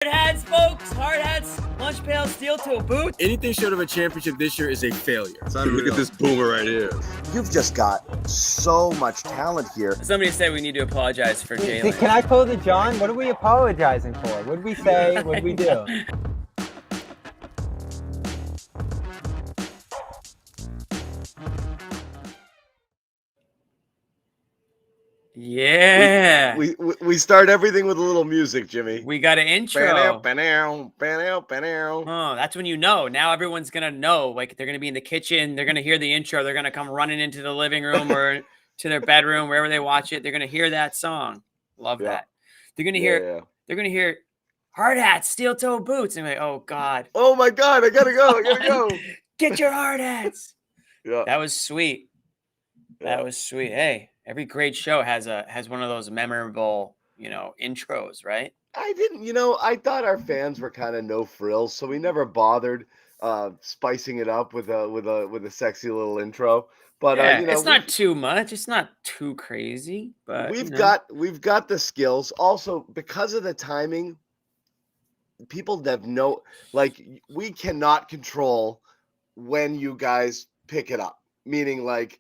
Hard hats, folks. Hard hats, lunch pails, steel toe boots. Anything short of a championship this year is a failure. Look at this boomer right here. You've just got so much talent here. Somebody said we need to apologize for Jalen. Can I close it, John? What are we apologizing for? What did we say? What did we do? Yeah. We start everything with a little music, Jimmy. We got an intro. Ba-dow. Oh, that's when you know. Now everyone's going to know. Like, they're going to be in the kitchen. They're going to hear the intro. They're going to come running into the living room or to their bedroom, wherever they watch it. They're going to hear that song. Love that. They're going to hear, they're going to hear hard hats, steel toe boots. And they're like, oh, God. Oh, my God. I got to go. Get your hard hats. Yeah. That was sweet. That was sweet. Hey, every great show has one of those memorable, intros, right? I thought our fans were kind of no frills, so we never bothered spicing it up with a sexy little intro. But it's not too much. It's not too crazy, but we've got the skills. Also, because of the timing, people have we cannot control when you guys pick it up. Meaning, like,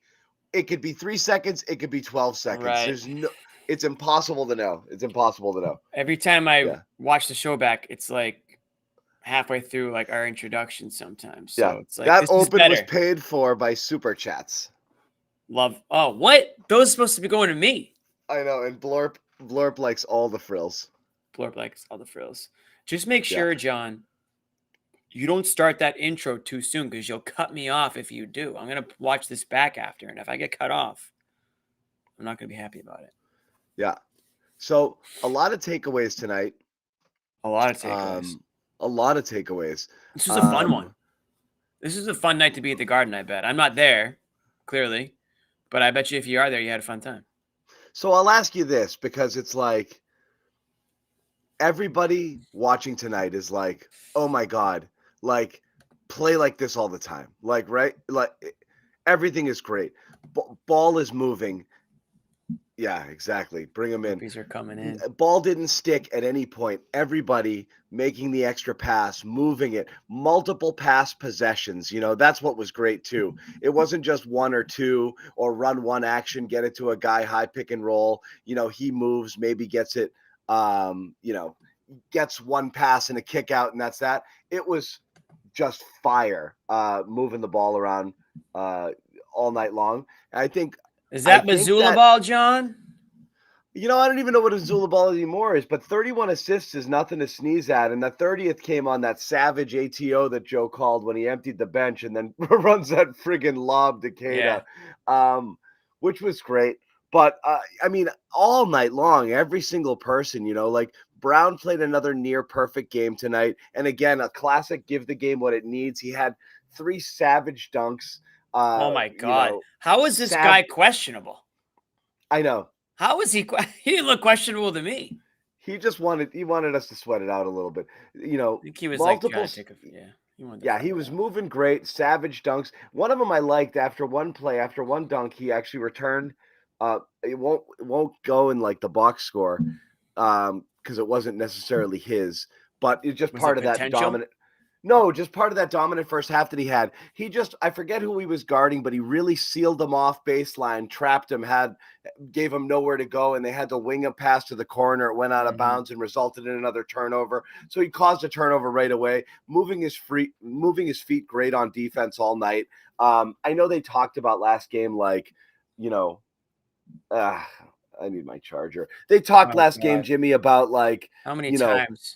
it could be 3 seconds, it could be 12 seconds. Right. It's impossible to know. Every time I watch the show back, it's like halfway through like our introduction sometimes. So it's like that open was paid for by super chats. Love. Oh, what? Those are supposed to be going to me. I know, and Blorp likes all the frills. Blorp likes all the frills. Just make sure, John, you don't start that intro too soon because you'll cut me off if you do. I'm going to watch this back after, and if I get cut off, I'm not going to be happy about it. Yeah. So a lot of takeaways tonight. A lot of takeaways. This was a fun one. This is a fun night to be at the Garden, I bet. I'm not there, clearly, but I bet you if you are there, you had a fun time. So I'll ask you this because it's like everybody watching tonight is like, oh my God, like play like this all the time. Like, right? Like everything is great. Ball is moving. Yeah, exactly. Bring them in. These are coming in. Ball didn't stick at any point. Everybody making the extra pass, moving it, multiple pass possessions. That's what was great too. It wasn't just one or two or run one action, get it to a guy, high pick and roll. He moves, maybe gets it, gets one pass and a kick out, and that's that. It was just fire, moving the ball around all night long. I think. Is that Missoula ball, John? I don't even know what Missoula ball anymore is, but 31 assists is nothing to sneeze at. And the 30th came on that savage ATO that Joe called when he emptied the bench and then runs that friggin' lob to Keita, which was great. But, all night long, every single person, like Brown played another near perfect game tonight. And again, a classic give the game what it needs. He had 3 savage dunks. Oh my God. How is this guy questionable? I know. How is he? He didn't look questionable to me. He wanted us to sweat it out a little bit. I think he was multiple, he was moving great. Savage dunks. One of them I liked after one dunk, he actually returned. It won't go in like the box score because it wasn't necessarily his, but it's just part of that dominant. No, just part of that dominant first half that he had. I forget who he was guarding, but he really sealed him off baseline, trapped him, gave him nowhere to go, and they had to wing a pass to the corner. It went out of bounds and resulted in another turnover. So he caused a turnover right away, moving his feet great on defense all night. I know they talked about last game, like, I need my charger. They talked last game, Jimmy, about like how many times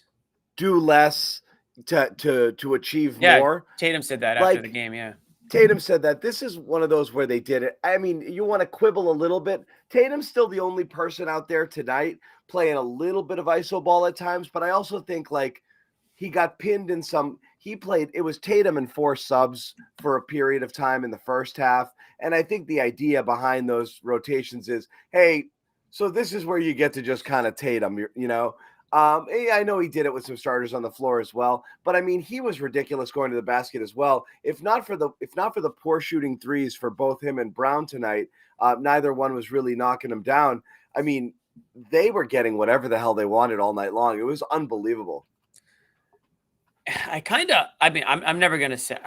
do less to achieve more. Tatum said that after the game. Yeah. Tatum said that this is one of those where they did it. I mean, you want to quibble a little bit. Tatum's still the only person out there tonight playing a little bit of iso ball at times, but I also think like he got pinned in it was Tatum and 4 subs for a period of time in the first half. And I think the idea behind those rotations is, hey, so this is where you get to just kind of Tatum, I know he did it with some starters on the floor as well, but I mean, he was ridiculous going to the basket as well. If not for the poor shooting threes for both him and Brown tonight, neither one was really knocking him down. I mean, they were getting whatever the hell they wanted all night long. It was unbelievable. I'm never gonna say.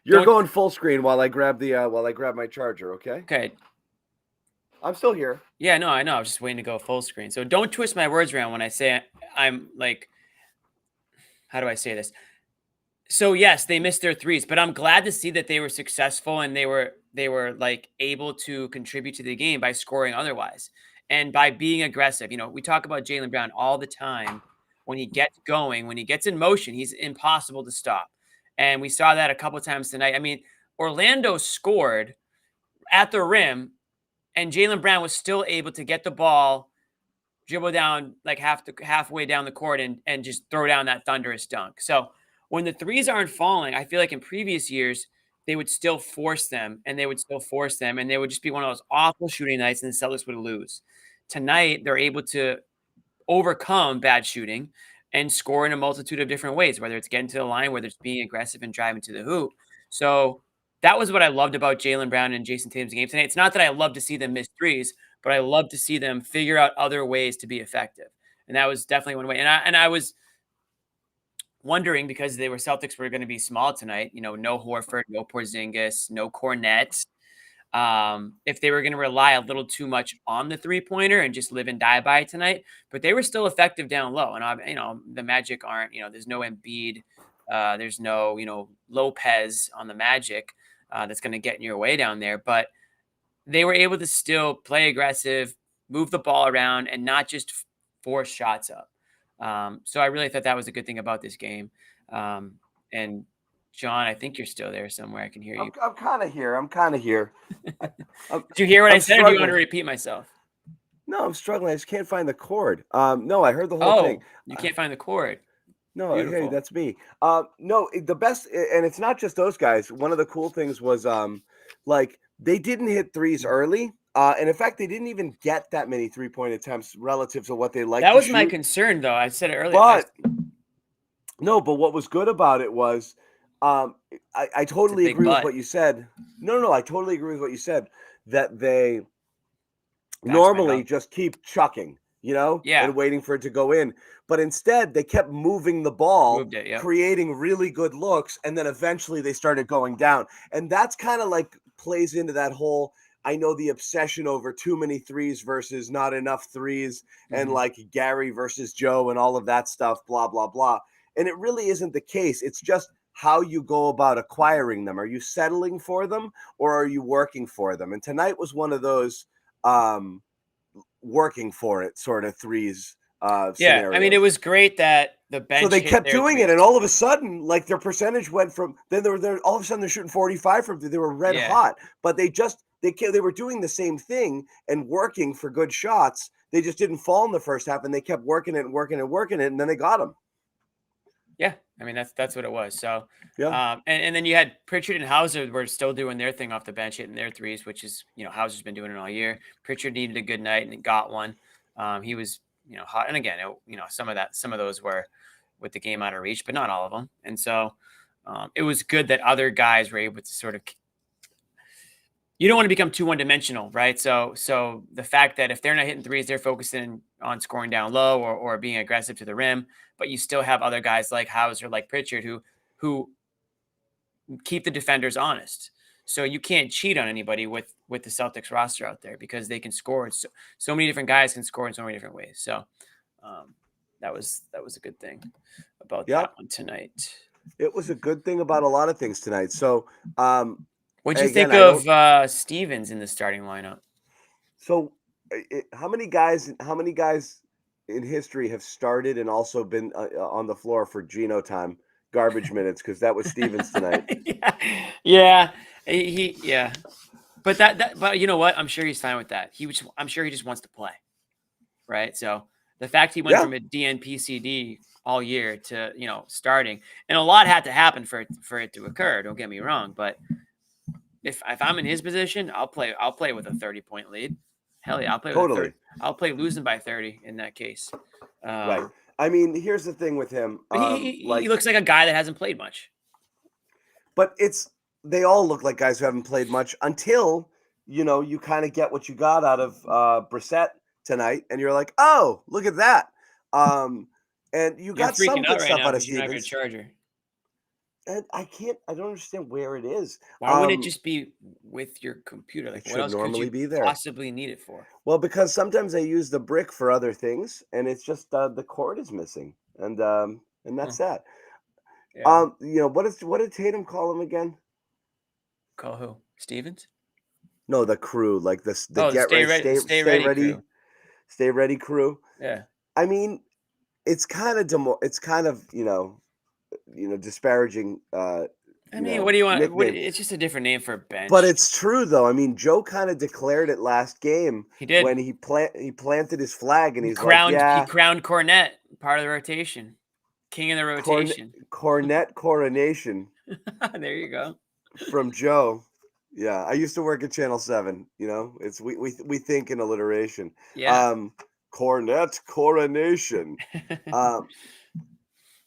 You're going full screen while I grab my charger. Okay. Okay. I'm still here. Yeah, no, I know. I was just waiting to go full screen. So don't twist my words around when I say I'm like, how do I say this? So yes, they missed their threes, but I'm glad to see that they were successful and they were like able to contribute to the game by scoring otherwise and by being aggressive. We talk about Jaylen Brown all the time. When he gets going, when he gets in motion, he's impossible to stop. And we saw that a couple times tonight. I mean, Orlando scored at the rim, and Jaylen Brown was still able to get the ball, dribble down like halfway down the court, and just throw down that thunderous dunk. So when the threes aren't falling, I feel like in previous years, they would still force them, and they would just be one of those awful shooting nights, and the Celtics would lose. Tonight, they're able to overcome bad shooting and score in a multitude of different ways, whether it's getting to the line, whether it's being aggressive and driving to the hoop. So that was what I loved about Jaylen Brown and Jason Tatum's game tonight. It's not that I love to see them miss threes, but I love to see them figure out other ways to be effective. And that was definitely one way. And I was wondering, because Celtics were going to be small tonight, no Horford, no Porzingis, no Cornette. If they were going to rely a little too much on the three-pointer and just live and die by it tonight, but they were still effective down low. And, the Magic aren't, there's no Embiid, there's no, Lopez on the Magic that's going to get in your way down there. But they were able to still play aggressive, move the ball around, and not just force shots up. So I really thought that was a good thing about this game. And John, I think you're still there somewhere. I can hear you. I'm kind of here. Did you hear what I said? Or do you want to repeat myself? No, I'm struggling. I just can't find the cord. No, I heard the whole thing. You can't find the cord. No, hey, that's me. No, the best, and it's not just those guys. One of the cool things was, they didn't hit threes early. And in fact, they didn't even get that many 3-point attempts relative to what they liked. That was my concern, though. I said it earlier. But what was good about it was, I totally agree with what you said. No, I totally agree with what you said, that they normally just keep chucking, and waiting for it to go in. But instead, they kept moving the ball, creating really good looks, and then eventually they started going down. And that's kind of like plays into that whole, I know, the obsession over too many threes versus not enough threes, and like Gary versus Joe and all of that stuff, blah, blah, blah. And it really isn't the case. It's just how you go about acquiring them. Are you settling for them, or are you working for them? And tonight was one of those working for it sort of threes scenarios. I mean, it was great that the bench. So they kept doing it, and all of a sudden, like, their percentage went from then they were all of a sudden they're shooting 45 from, they were red hot, but they were doing the same thing and working for good shots. They just didn't fall in the first half, and they kept working it, and then they got them. Yeah, I mean, that's what it was. So yeah, and then you had Pritchard and Hauser were still doing their thing off the bench, hitting their threes, which is, Hauser's been doing it all year. Pritchard needed a good night and got one. He was hot, and again, some of those were with the game out of reach, but not all of them. And so it was good that other guys were able to sort of. You don't want to become too one-dimensional, right? So the fact that if they're not hitting threes, they're focusing on scoring down low or being aggressive to the rim, but you still have other guys like Hauser, like Pritchard, who keep the defenders honest. So you can't cheat on anybody with the Celtics roster out there, because they can score. So many different guys can score in so many different ways. So that was a good thing about that one tonight. It was a good thing about a lot of things tonight. So what'd you think of Stevens in the starting lineup? So how many guys in history have started and also been on the floor for Geno time, garbage minutes? Because that was Stevens tonight. But you know what? I'm sure he's fine with that. I'm sure he just wants to play, right? So the fact he went from a DNP-CD all year to starting, and a lot had to happen for it to occur. Don't get me wrong, but if I'm in his position, I'll play with a 30-point lead. Hell yeah, I'll play with 30. I'll play losing by 30 in that case. Right. I mean, here's the thing with him. He looks like a guy that hasn't played much. But they all look like guys who haven't played much until, you kind of get what you got out of Brissett tonight, and you're like, oh, look at that. And you got some good stuff out of Stevens. Charger. And I don't understand where it is. Why wouldn't it just be with your computer? Like, It what should else could normally you be there. possibly need it for? Well, because sometimes I use the brick for other things, and it's just the cord is missing, and Huh. that's that. Yeah. What did Tatum call him again? Call who? Stevens? No, the crew, like the Oh, the get ready, stay ready crew. stay ready crew. Yeah. I mean, it's kind of disparaging I mean, what do you want? nickname. It's just a different name for a bench. But it's true though. I mean, Joe kind of declared it last game He did. when he planted his flag and He he's crowned like, yeah, he crowned Cornette part of the rotation, king of the rotation. Cornet coronation There you go. from Joe. Yeah, I used to work at Channel 7. It's we think in alliteration. Yeah. Cornet coronation.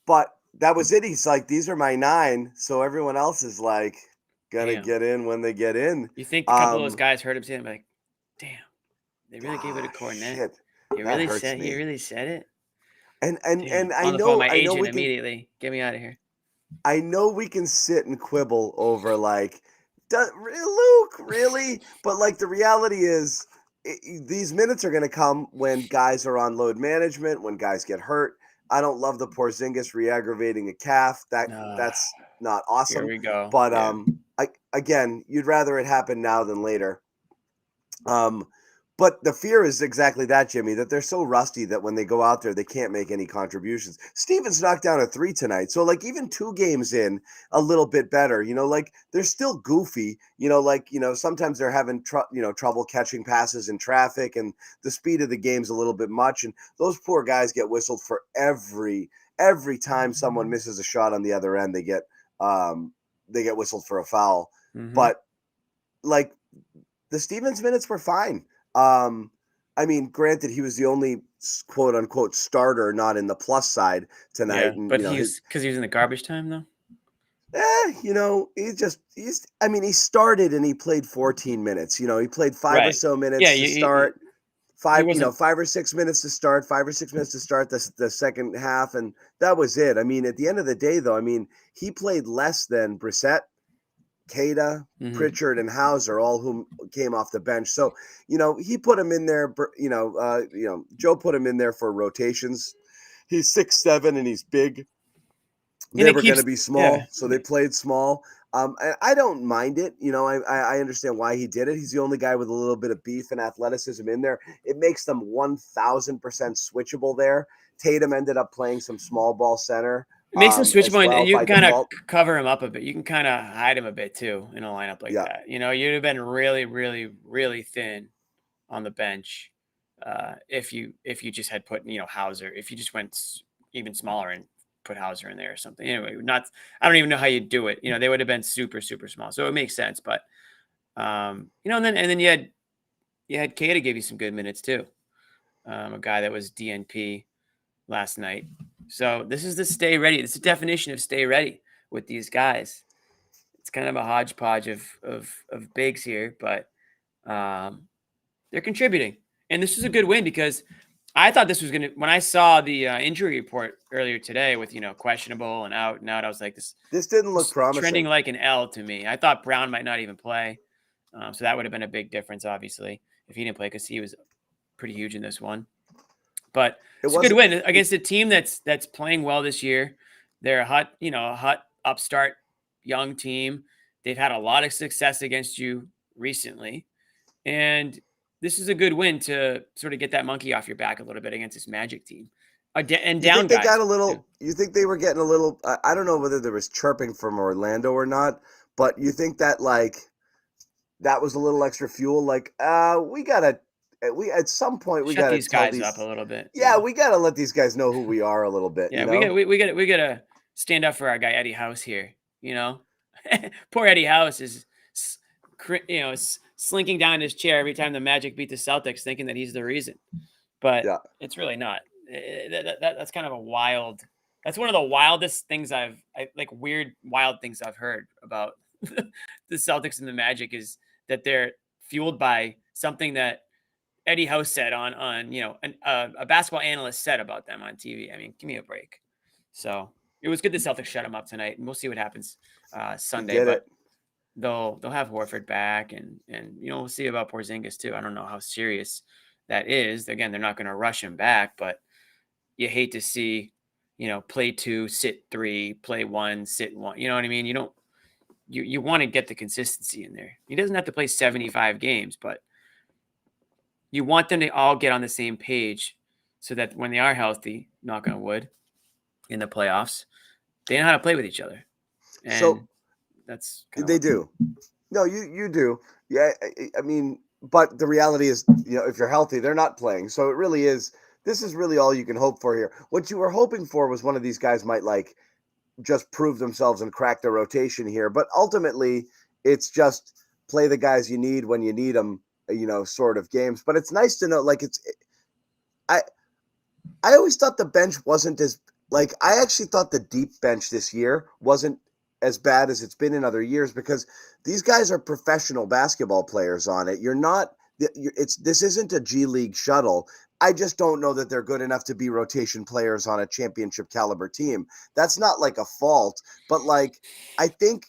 But that was it. He's like, these are my 9, so everyone else is like gonna Damn. get in when they get in. You think a couple of those guys heard him say it, like, damn, they really gave it a Cornette. Shit, He that really hurts said me. he really said it. And Damn. I On the phone, know my agent we can immediately get me out of here. I know we can sit and quibble over like, Luke, really? But like the reality is, these minutes are going to come when guys are on load management, when guys get hurt. I don't love the Porzingis re-aggravating a calf. That's not awesome. Here we go. But Yeah. again, you'd rather it happen now than later. But the fear is exactly that, Jimmy, that they're so rusty that when they go out there, they can't make any contributions. Stevens knocked down a 3 tonight. So, like, even 2 games in, a little bit better. Like, they're still goofy. Sometimes they're having trouble catching passes in traffic, and the speed of the game's a little bit much. And those poor guys get whistled for every time someone misses a shot on the other end. They get whistled for a foul. Mm-hmm. But, like, the Stevens minutes were fine. I mean, granted, he was the only quote unquote starter not in the plus side tonight. Yeah, And, but he's because he was in the garbage time though. He started and he played 14 minutes. He played 5 or so minutes to start. 5 or 6 minutes to start, 5 or 6 minutes to start the second half, and that was it. I mean, at the end of the day, though, I mean, he played less than Brissett, Cada, Pritchard, and Hauser, all whom came off the bench. So, he put him in there. Joe put him in there for rotations. He's 6'7" and he's big. They were going to be small, so they played small. And I don't mind it. I understand why he did it. He's the only guy with a little bit of beef and athleticism in there. It makes them 1,000% switchable there. Tatum ended up playing some small ball center. It makes him switchable, well, and you can kind of cover him up a bit. You can kind of hide him a bit too in a lineup like that. You'd have been really, really, really thin on the bench if you just had put Hauser. If you just went even smaller and put Hauser in there or something. Anyway, I don't even know how you do it. They would have been super, super small. So it makes sense. But and then you had Cada give you some good minutes too. A guy that was DNP last night. So this is the stay ready. This is the definition of stay ready with these guys. It's kind of a hodgepodge of bigs here, but they're contributing. And this is a good win because I thought this was going to, when I saw the injury report earlier today with, questionable and out, I was like, this didn't look promising. Trending like an L to me. I thought Brown might not even play. So that would have been a big difference, obviously, if he didn't play because he was pretty huge in this one. But it's a good win against a team that's playing well this year. They're a hot upstart young team. They've had a lot of success against you recently. And this is a good win to sort of get that monkey off your back a little bit against this Magic team. And down guys. You think they were getting a little, I don't know whether there was chirping from Orlando or not, but you think that that was a little extra fuel? At some point we got to these guys up a little bit. Yeah, we got to let these guys know who we are a little bit. Yeah, we got to stand up for our guy Eddie House here. Poor Eddie House is slinking down his chair every time the Magic beat the Celtics, thinking that he's the reason. But it's really not. That's kind of a wild. That's one of the wildest things wild things I've heard about the Celtics and the Magic is that they're fueled by something that Eddie House said on a basketball analyst said about them on TV. I mean, give me a break. So it was good the Celtics shut him up tonight, and we'll see what happens Sunday. Get But it. they'll have Horford back, and we'll see about Porzingis too. I don't know how serious that is. Again, they're not going to rush him back, but you hate to see, play 2, sit 3, play 1, sit 1. You know what I mean? You want to get the consistency in there. He doesn't have to play 75 games, but you want them to all get on the same page so that when they are healthy, knock on wood, in the playoffs, they know how to play with each other. And So that's they do. No, you do. Yeah, I mean, but the reality is, if you're healthy, they're not playing. So it really is. This is really all you can hope for here. What you were hoping for was one of these guys might just prove themselves and crack their rotation here. But ultimately, it's just play the guys you need when you need them, sort of games. But it's nice to know, I always thought the bench wasn't as, I actually thought the deep bench this year wasn't as bad as it's been in other years because these guys are professional basketball players on it. This isn't a G League shuttle. I just don't know that they're good enough to be rotation players on a championship caliber team. That's not like a fault, but I think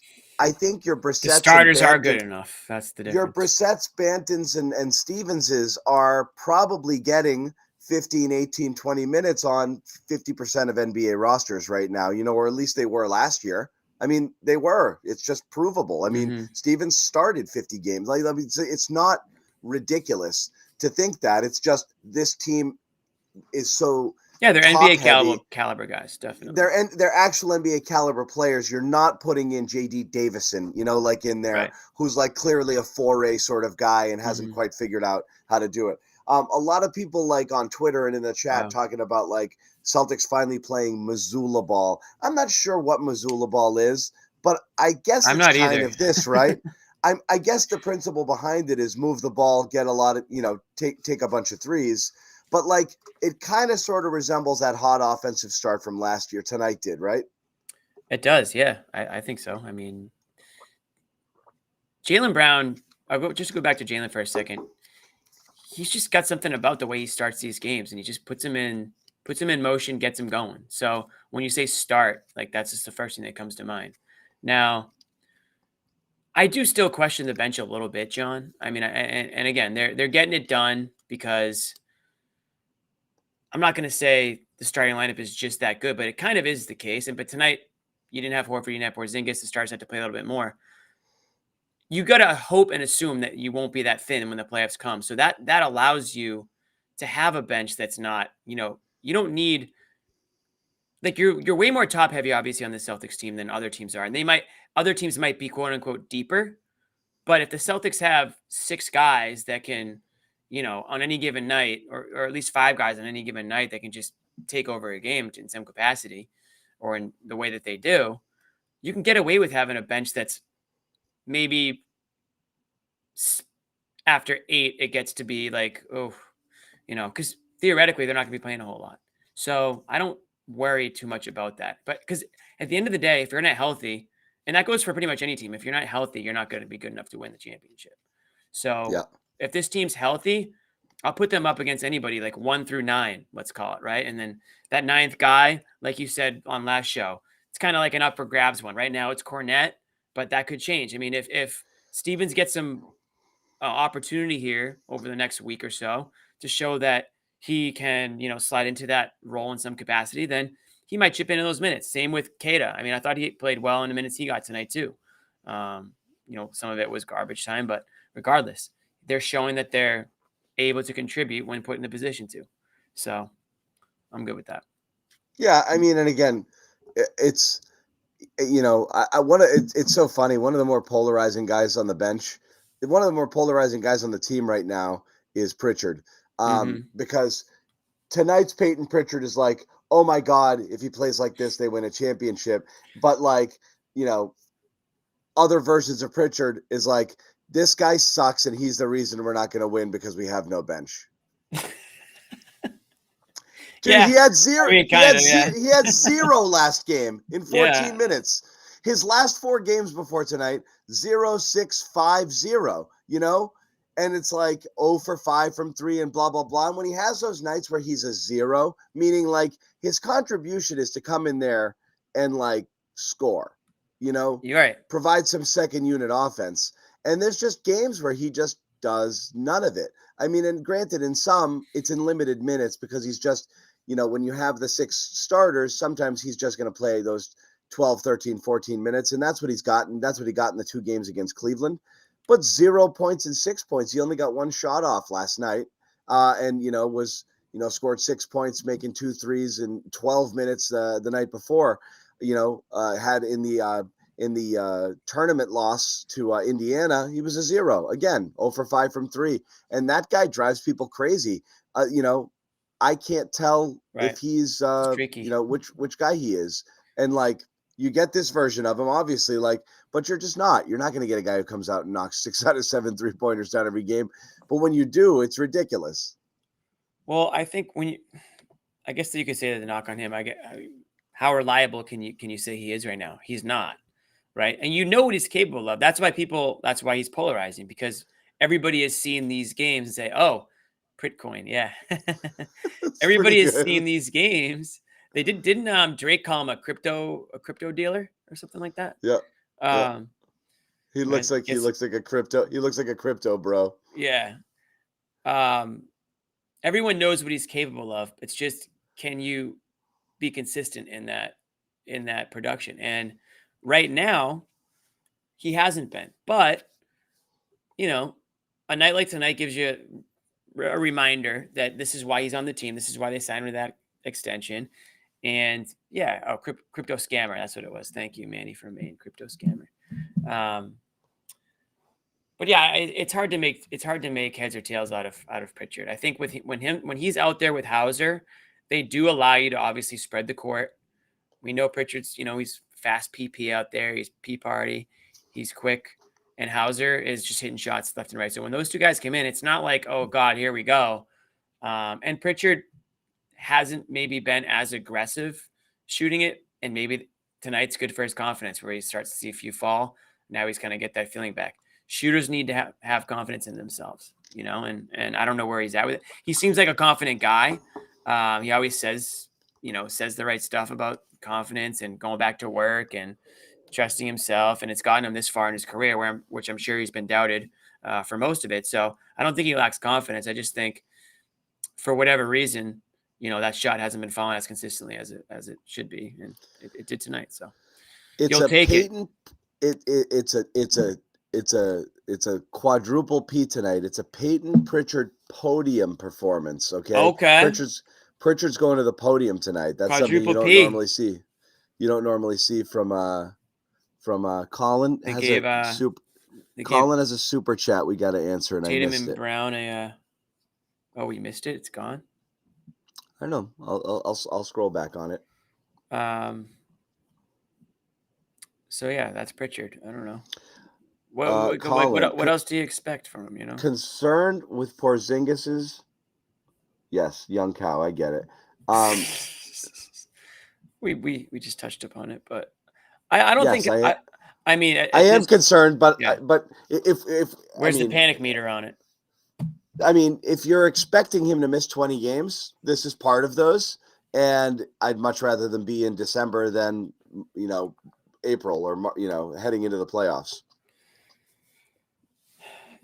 your Brissett's the starters and are good enough. That's the difference. Your Brissett's, Bantons, and Stevenses are probably getting 15, 18, 20 minutes on 50% of NBA rosters right now, or at least they were last year. I mean, they were. It's just provable. I mean, Stevens started 50 games. It's not ridiculous to think that. It's just this team is so they're NBA caliber guys, definitely. They're actual NBA caliber players. You're not putting in JD Davison, in there, right, who's clearly a 4A sort of guy and hasn't quite figured out how to do it. A lot of people on Twitter and in the chat talking about Celtics finally playing Missoula ball. I'm not sure what Missoula ball is, but I guess I'm it's not kind either. of this, right? I guess the principle behind it is move the ball, get a lot of, take a bunch of threes. But it kind of sort of resembles that hot offensive start from last year. Tonight did, right? It does, yeah. I think so. I mean, Jaylen Brown, I'll just go back to Jaylen for a second. He's just got something about the way he starts these games, and he just puts him in motion, gets him going. So when you say start, that's just the first thing that comes to mind. Now, I do still question the bench a little bit, John. I mean, and again, they're getting it done because I'm not going to say the starting lineup is just that good, but it kind of is the case. But tonight, you didn't have Horford, you didn't have Porzingis. The stars had to play a little bit more. You got to hope and assume that you won't be that thin when the playoffs come. So that allows you to have a bench that's not, you don't need, you're way more top heavy, obviously, on the Celtics team than other teams are. And other teams might be quote unquote deeper. But if the Celtics have 6 guys that can, on any given night, or at least 5 guys on any given night that can just take over a game in some capacity or in the way that they do, you can get away with having a bench that's maybe after 8, it gets to be because theoretically they're not going to be playing a whole lot. So I don't worry too much about that. But because at the end of the day, if you're not healthy, and that goes for pretty much any team, if you're not healthy, you're not going to be good enough to win the championship. So if this team's healthy, I'll put them up against anybody 1 through 9, let's call it, right? And then that 9th guy, like you said on last show, it's kind of like an up for grabs one. Right now it's Cornette, but that could change. I mean, if Stevens gets some opportunity here over the next week or so to show that he can, slide into that role in some capacity, then he might chip into those minutes. Same with Keita. I mean, I thought he played well in the minutes he got tonight too. Some of it was garbage time, but regardless, they're showing that they're able to contribute when put in the position to. So I'm good with that. Yeah, I mean, and again, it's it's so funny. One of the more polarizing guys on the bench, one of the more polarizing guys on the team right now is Pritchard. Because tonight's Peyton Pritchard is oh my God, if he plays like this, they win a championship. But other versions of Pritchard is this guy sucks and he's the reason we're not going to win because we have no bench. Dude, he had 0. He had 0 last game in 14 minutes. His last 4 games before tonight, 0, 6, 5, 0, and it's 0 for 5 from 3 and blah, blah, blah. And when he has those nights where he's a 0, meaning his contribution is to come in there and like score, You're right. provide some second unit offense. And there's just games where he just does none of it. I mean, and granted, in some, it's in limited minutes because he's just, when you have the 6 starters, sometimes he's just going to play those 12, 13, 14 minutes. And that's what he's gotten. That's what he got in the 2 games against Cleveland. But 0 points and 6 points. He only got 1 shot off last night. And, scored 6 points, making 2 threes in 12 minutes the night before. Had in the tournament loss to Indiana, he was a 0 again, 0 for 5 from 3, and that guy drives people crazy. I can't tell if he's which guy he is, and like you get this version of him, obviously, but you're not going to get a guy who comes out and knocks 6 out of 7 3-pointers down every game. But when you do, it's ridiculous. Well, I think I guess that you could say that the knock on him. How reliable can you say he is right now? He's not, right? And what he's capable of. That's why he's polarizing, because everybody has seen these games and say, "Oh, Pritcoin, yeah." Everybody has seen these games. They didn't Drake call him a crypto dealer or something like that? Yeah. He looks like a crypto bro. Yeah. Everyone knows what he's capable of. It's just, can you be consistent in that production? And right now, he hasn't been. But a night like tonight gives you a reminder that this is why he's on the team. This is why they signed with that extension. And crypto scammer. That's what it was. Thank you, Manny, for Maine. Crypto scammer. But yeah, it's hard to make heads or tails out of Pritchard. I think when he's out there with Hauser, they do allow you to obviously spread the court. We know Pritchard's, he's fast PP out there. He's P party. He's quick. And Hauser is just hitting shots left and right. So when those 2 guys come in, it's not like, oh God, here we go. And Pritchard hasn't maybe been as aggressive shooting it. And maybe tonight's good for his confidence, where he starts to see a few fall. Now he's going to get that feeling back. Shooters need to have confidence in themselves, and I don't know where he's at with it. He seems like a confident guy. He always says the right stuff about confidence and going back to work and trusting himself. And it's gotten him this far in his career, which I'm sure he's been doubted for most of it. So I don't think he lacks confidence. I just think for whatever reason, that shot hasn't been falling as consistently as it should be. And it did tonight. So you'll take it. It's a quadruple P tonight. It's a Peyton Pritchard podium performance. Okay. Pritchard's going to the podium tonight. That's quadruple something you don't normally see. You don't normally see from Colin. Colin has a super chat we got to answer, and Tatum I missed and it. Brown. We missed it. It's gone. I know. I'll scroll back on it. So yeah, that's Pritchard. I don't know. Colin, what else do you expect from him? Concerned with Porzingis's? Yes, young cow. I get it. We just touched upon it, but I don't think. I mean, I am concerned, but yeah. But if where's the panic meter on it? I mean, if you're expecting him to miss 20 games, this is part of those, and I'd much rather them be in December than April or heading into the playoffs.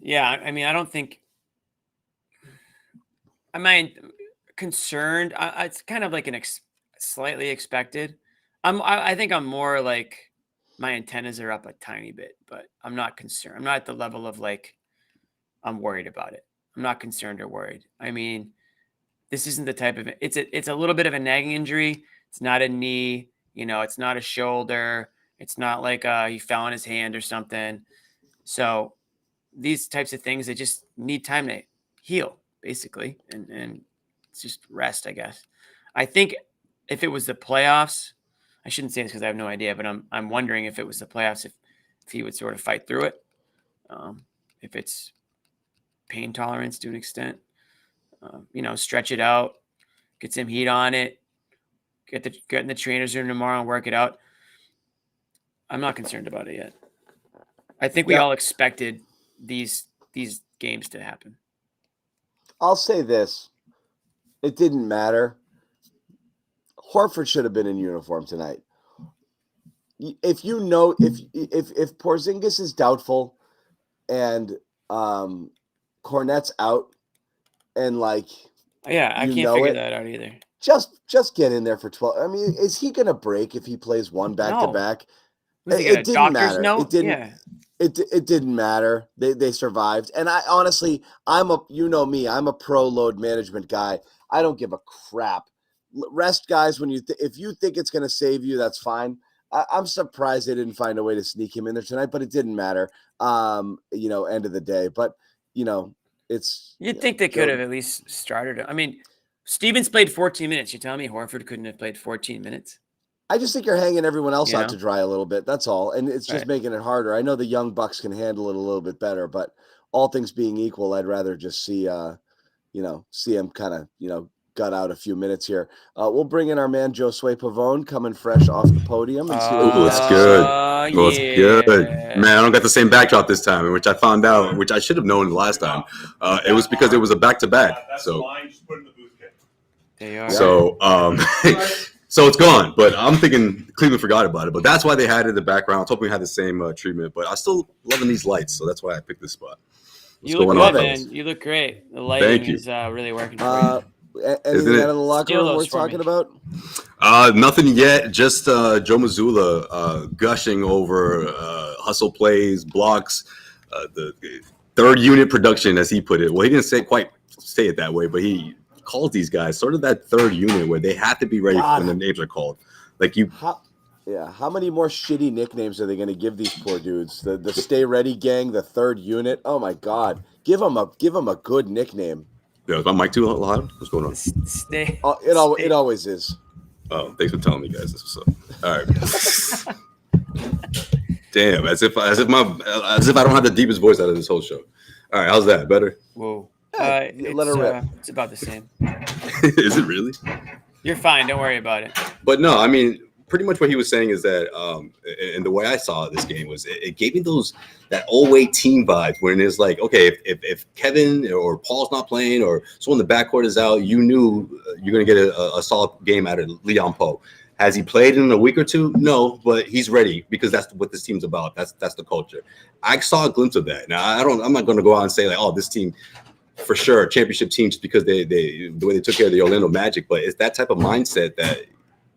Yeah, I mean, I don't think. Am I concerned? It's kind of like slightly expected. I think I'm more like my antennas are up a tiny bit, but I'm not concerned. I'm not at the level of I'm worried about it. I'm not concerned or worried. I mean, this isn't the type of it's a little bit of a nagging injury. It's not a knee, it's not a shoulder. It's not like he fell on his hand or something. So these types of things, they just need time to heal, basically, and it's just rest, I guess. I think if it was the playoffs, I shouldn't say this because I have no idea, but I'm wondering if it was the playoffs, if he would sort of fight through it. If it's pain tolerance to an extent, stretch it out, get some heat on it, get in the trainer's room tomorrow and work it out. I'm not concerned about it yet. I think we all expected these games to happen. I'll say this. It didn't matter. Horford should have been in uniform tonight. if Porzingis is doubtful and Cornette's out and like Yeah, I can't figure that out either. Just get in there for 12. I mean, is he gonna break if he plays one back to back? It didn't matter. It didn't. Yeah. It didn't matter. They survived. And I honestly, I'm a pro load management guy. I don't give a crap. Rest guys when if you think it's gonna save you, that's fine. I'm surprised they didn't find a way to sneak him in there tonight, but it didn't matter. End of the day. But it's You'd think they could have at least started. I mean, Stevens played 14 minutes. You tell me Horford couldn't have played 14 minutes? I just think you're hanging everyone else out to dry a little bit. That's all. And it's just making it harder. I know the young Bucks can handle it a little bit better, but all things being equal, I'd rather just see him kind of, gut out a few minutes here. We'll bring in our man, Josue Pavon, coming fresh off the podium. And see it's good. It's good. Man, I don't got the same backdrop this time, which I found out, which I should have known last time. It was because it was a back-to-back. So, they are. So, so it's gone, but I'm thinking Cleveland forgot about it. But that's why they had it in the background. I was hoping we had the same treatment, but I still loving these lights, so that's why I picked this spot. You look good, man. You look great. The lighting is really working for you. Anything out of the locker room worth talking about? Nothing yet. Just Joe Mazzulla gushing over hustle plays, blocks, the third unit production, as he put it. Well, he didn't quite say it that way, but he calls these guys sort of that third unit where they have to be ready when the names are called. How many more shitty nicknames are they going to give these poor dudes? The Stay Ready Gang, the third unit. Oh my God, give them a good nickname. Yeah, is my mic too loud? What's going on? It always is. Oh, thanks for telling me, guys. This was all right. Damn, as if I don't have the deepest voice out of this whole show. All right, how's that? Better? Whoa. Let her rip. It's about the same. Is it really? You're fine. Don't worry about it. But no, I mean, pretty much what he was saying is that, and the way I saw this game was, it gave me that old way team vibes, when it's like, okay, if Kevin or Paul's not playing or someone in the backcourt is out, you knew you're going to get a solid game out of Leon Poe. Has he played in a week or two? No, but he's ready because that's what this team's about. That's the culture. I saw a glimpse of that. Now, I'm not going to go out and say like, oh, this team for sure championship team just because the way they took care of the Orlando Magic, but it's that type of mindset that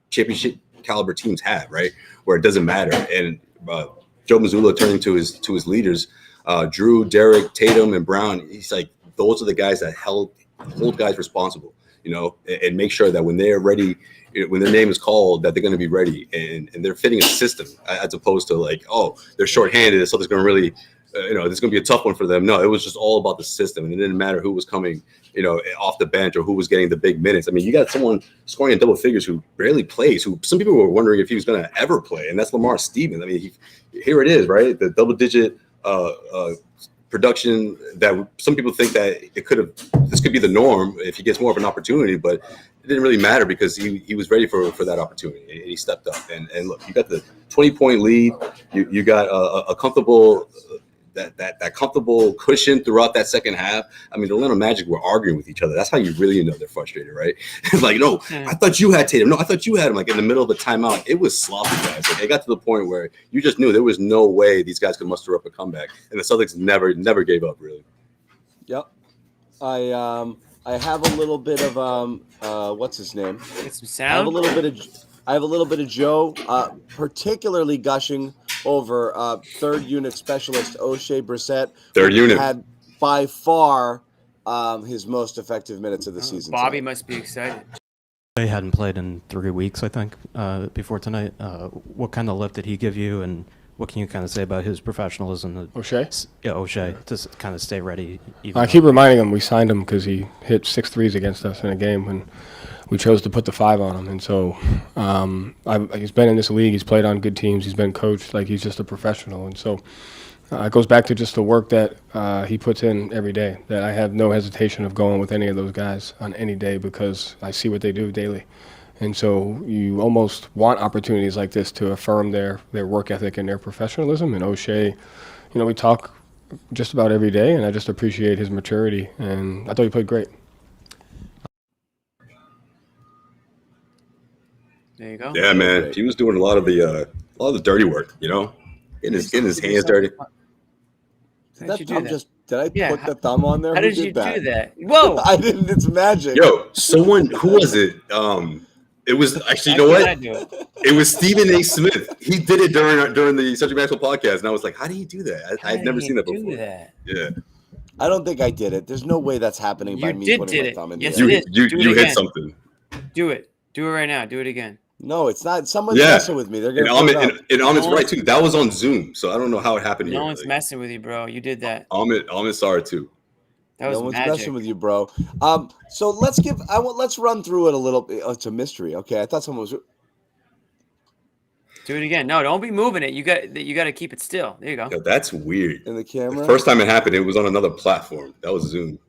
championship caliber teams have, right? Where it doesn't matter. And Joe Mazzulla turning to his leaders, Drew, Derek, Tatum, and Brown. He's like, those are the guys that hold guys responsible, and make sure that when they're ready, when their name is called, that they're going to be ready and they're fitting a system, as opposed to like, oh, they're shorthanded, so there's going to really, this is going to be a tough one for them. No, it was just all about the system, and it didn't matter who was coming, off the bench or who was getting the big minutes. I mean, you got someone scoring in double figures who barely plays, who some people were wondering if he was going to ever play, and that's Lamar Stevens. I mean, here it is, right? The double-digit production that some people think that this could be the norm if he gets more of an opportunity, but it didn't really matter because he was ready for that opportunity, and he stepped up. And look, you got the 20-point lead, you got a comfortable that comfortable cushion throughout that second half. I mean, the Orlando Magic were arguing with each other. That's how you really know they're frustrated, right? It's like, no, I thought you had Tatum. No, I thought you had him. Like in the middle of a timeout, it was sloppy, guys. Like, it got to the point where you just knew there was no way these guys could muster up a comeback, and the Celtics never gave up, really. Yep. I have a little bit of what's his name? Get some sound. I have a little bit of Joe, particularly gushing over third unit specialist O'Shea Brissett. Third unit had by far his most effective minutes of the season. Bobby must be excited. He hadn't played in 3 weeks, I think, before tonight. What kind of lift did he give you, and what can you kind of say about his professionalism? O'Shea? Yeah, O'Shea, to kind of stay ready. I keep reminding him we signed him because he hit 6 threes against us in a game when we chose to put the 5 on him. And so he's been in this league. He's played on good teams. He's been coached. Like, he's just a professional. And so it goes back to just the work that he puts in every day, that I have no hesitation of going with any of those guys on any day because I see what they do daily. And so you almost want opportunities like this to affirm their work ethic and their professionalism. And O'Shea, we talk just about every day, and I just appreciate his maturity. And I thought he played great. There you go. Yeah, man. He was doing a lot of all the dirty work, getting his hands dirty. How'd you do that? Did I put the thumb on there? How Who did you that? do that? Whoa! I didn't. It's magic. Yo, who was it? It was actually, you know what? It was Stephen A. Smith. He did it during the Such a Basketball podcast, and I was like, how do you do that? I'd never seen that before. Yeah. I don't think I did it. There's no way that's happening by me putting my thumb in the air. You hit something. Do it. Do it right now. Do it again. No, it's not. Someone's messing with me. They're gonna. And Ahmed's right too. That was on Zoom, so I don't know how it happened. No one's messing with you, bro. You did that. Ahmed saw it too. That was no one's magic. messing with you, bro. So let's run through it a little bit. Oh, it's a mystery. Okay, I thought someone was. Do it again. No, don't be moving it. You got to keep it still. There you go. Yo, that's weird. In the camera. The first time it happened, it was on another platform. That was Zoom.